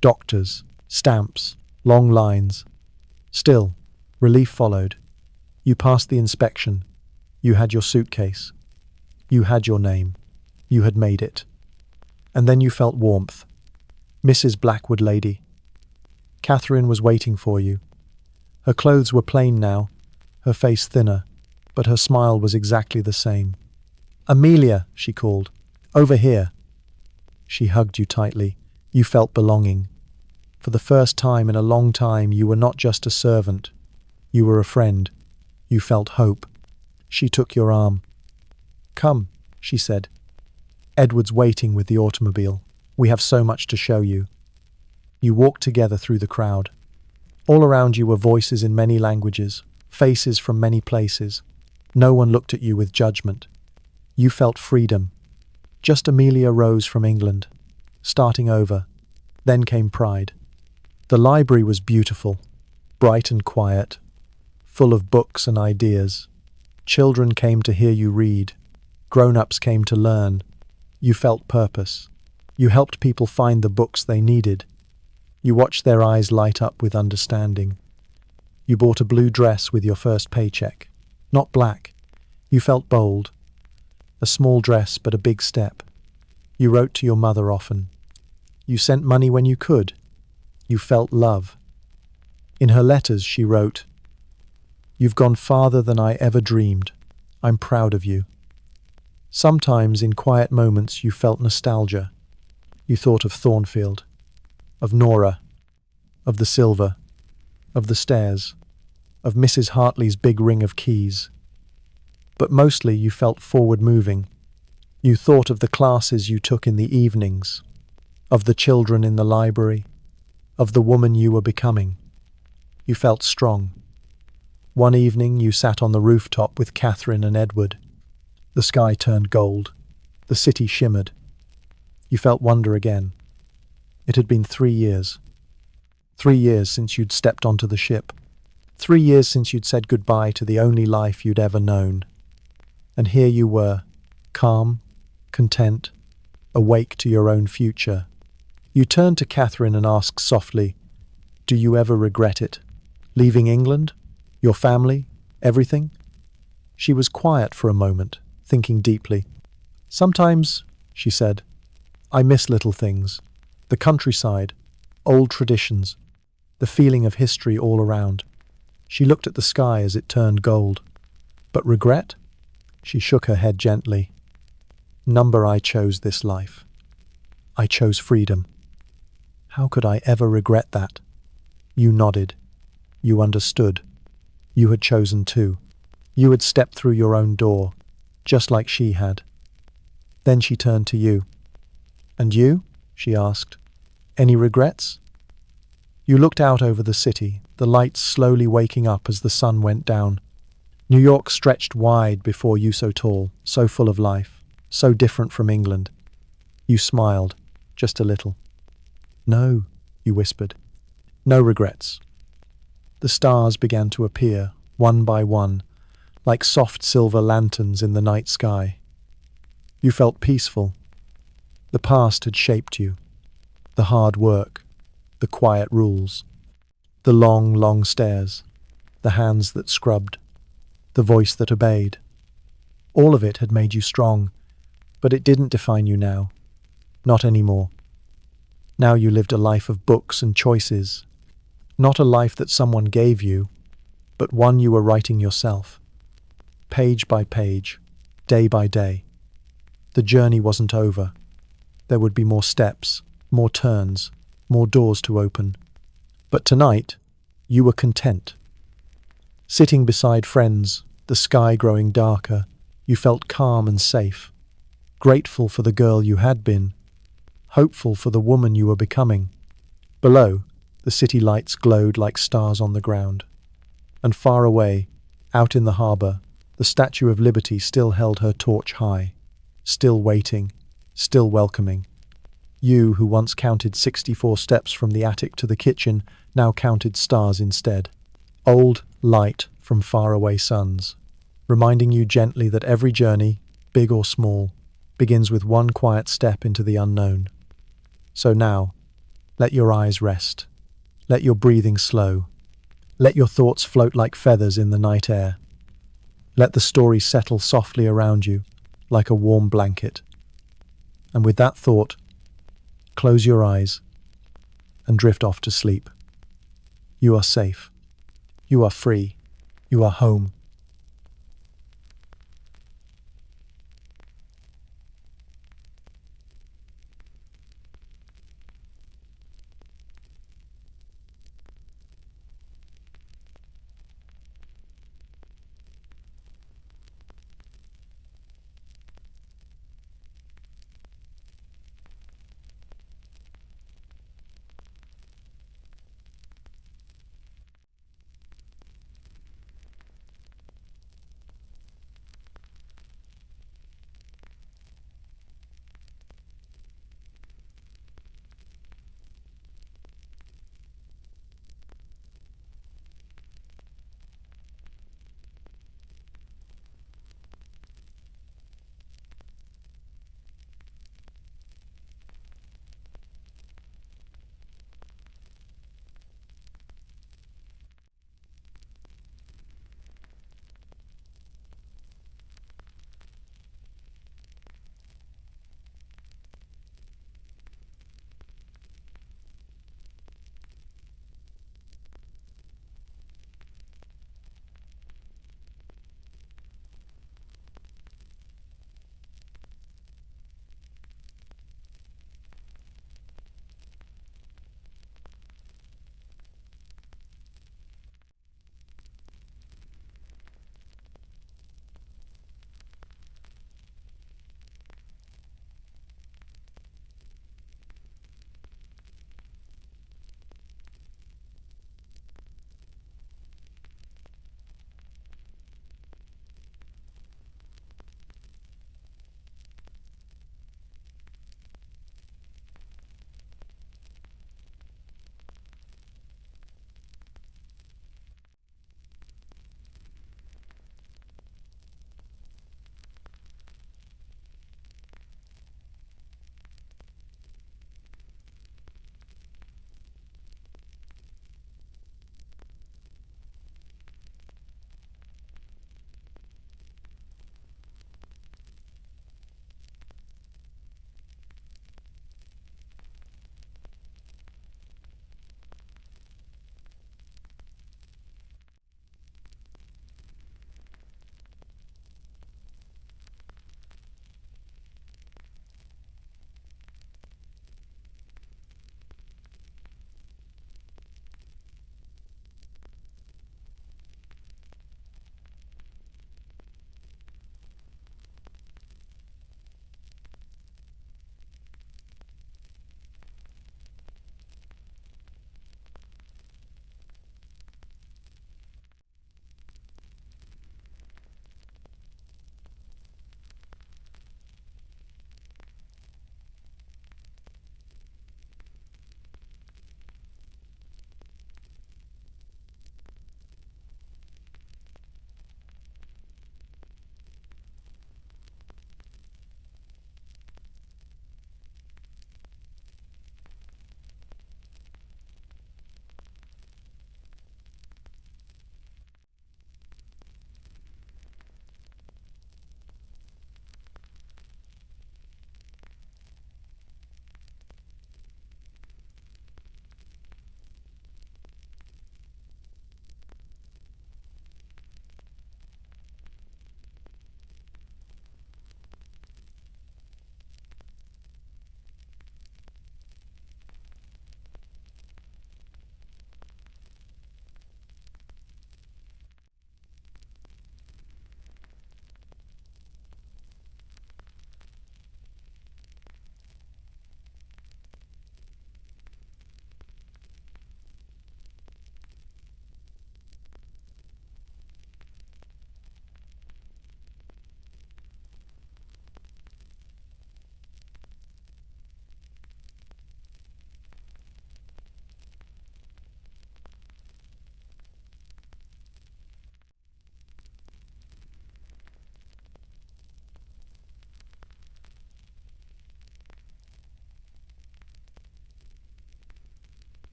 doctors, stamps, long lines. Still, relief followed. You passed the inspection. You had your suitcase. You had your name. You had made it. And then you felt warmth. Mrs. Blackwood lady. Catherine was waiting for you. Her clothes were plain now, her face thinner, but her smile was exactly the same. "Amelia," she called. "Over here." She hugged you tightly. You felt belonging. For the first time in a long time, you were not just a servant. You were a friend. You felt hope. She took your arm. "Come," she said. "Edward's waiting with the automobile. We have so much to show you." You walked together through the crowd. All around you were voices in many languages, faces from many places. No one looked at you with judgment. You felt freedom. Just Amelia Rose from England, starting over. Then came pride. The library was beautiful, bright and quiet, full of books and ideas. Children came to hear you read. Grown-ups came to learn. You felt purpose. You helped people find the books they needed. You watched their eyes light up with understanding. You bought a blue dress with your first paycheck. Not black. You felt bold. A small dress, but a big step. You wrote to your mother often. You sent money when you could. You felt love. In her letters, she wrote, "You've gone farther than I ever dreamed. I'm proud of you." Sometimes, in quiet moments, you felt nostalgia. You thought of Thornfield, of Nora, of the silver, of the stairs, of Mrs. Hartley's big ring of keys. But mostly you felt forward-moving. You thought of the classes you took in the evenings, of the children in the library, of the woman you were becoming. You felt strong. One evening you sat on the rooftop with Catherine and Edward. The sky turned gold. The city shimmered. You felt wonder again. It had been 3 years. 3 years since you'd stepped onto the ship. 3 years since you'd said goodbye to the only life you'd ever known. And here you were, calm, content, awake to your own future. You turned to Catherine and asked softly, "Do you ever regret it? Leaving England? Your family? Everything?" She was quiet for a moment, thinking deeply. "Sometimes," she said, "I miss little things. The countryside, old traditions, the feeling of history all around." She looked at the sky as it turned gold. "But regret?" She shook her head gently. "Number, I chose this life. I chose freedom. How could I ever regret that?" You nodded. You understood. You had chosen too. You had stepped through your own door, just like she had. Then she turned to you. "And you?" she asked. "Any regrets?" You looked out over the city, the lights slowly waking up as the sun went down. New York stretched wide before you, so tall, so full of life, so different from England. You smiled, just a little. "No," you whispered. "No regrets." The stars began to appear, one by one, like soft silver lanterns in the night sky. You felt peaceful. The past had shaped you. The hard work, the quiet rules, the long, long stairs, the hands that scrubbed, the voice that obeyed. All of it had made you strong, but it didn't define you now. Not anymore. Now you lived a life of books and choices. Not a life that someone gave you, but one you were writing yourself. Page by page, day by day. The journey wasn't over. There would be more steps, more turns, more doors to open. But tonight, you were content. Sitting beside friends, the sky growing darker, you felt calm and safe. Grateful for the girl you had been. Hopeful for the woman you were becoming. Below, the city lights glowed like stars on the ground. And far away, out in the harbour, the Statue of Liberty still held her torch high. Still waiting, still welcoming. You, who once counted 64 steps from the attic to the kitchen, now counted stars instead. Old light from faraway suns, reminding you gently that every journey, big or small, begins with one quiet step into the unknown. So now, let your eyes rest. Let your breathing slow. Let your thoughts float like feathers in the night air. Let the story settle softly around you, like a warm blanket. And with that thought, close your eyes and drift off to sleep. You are safe. You are free. You are home.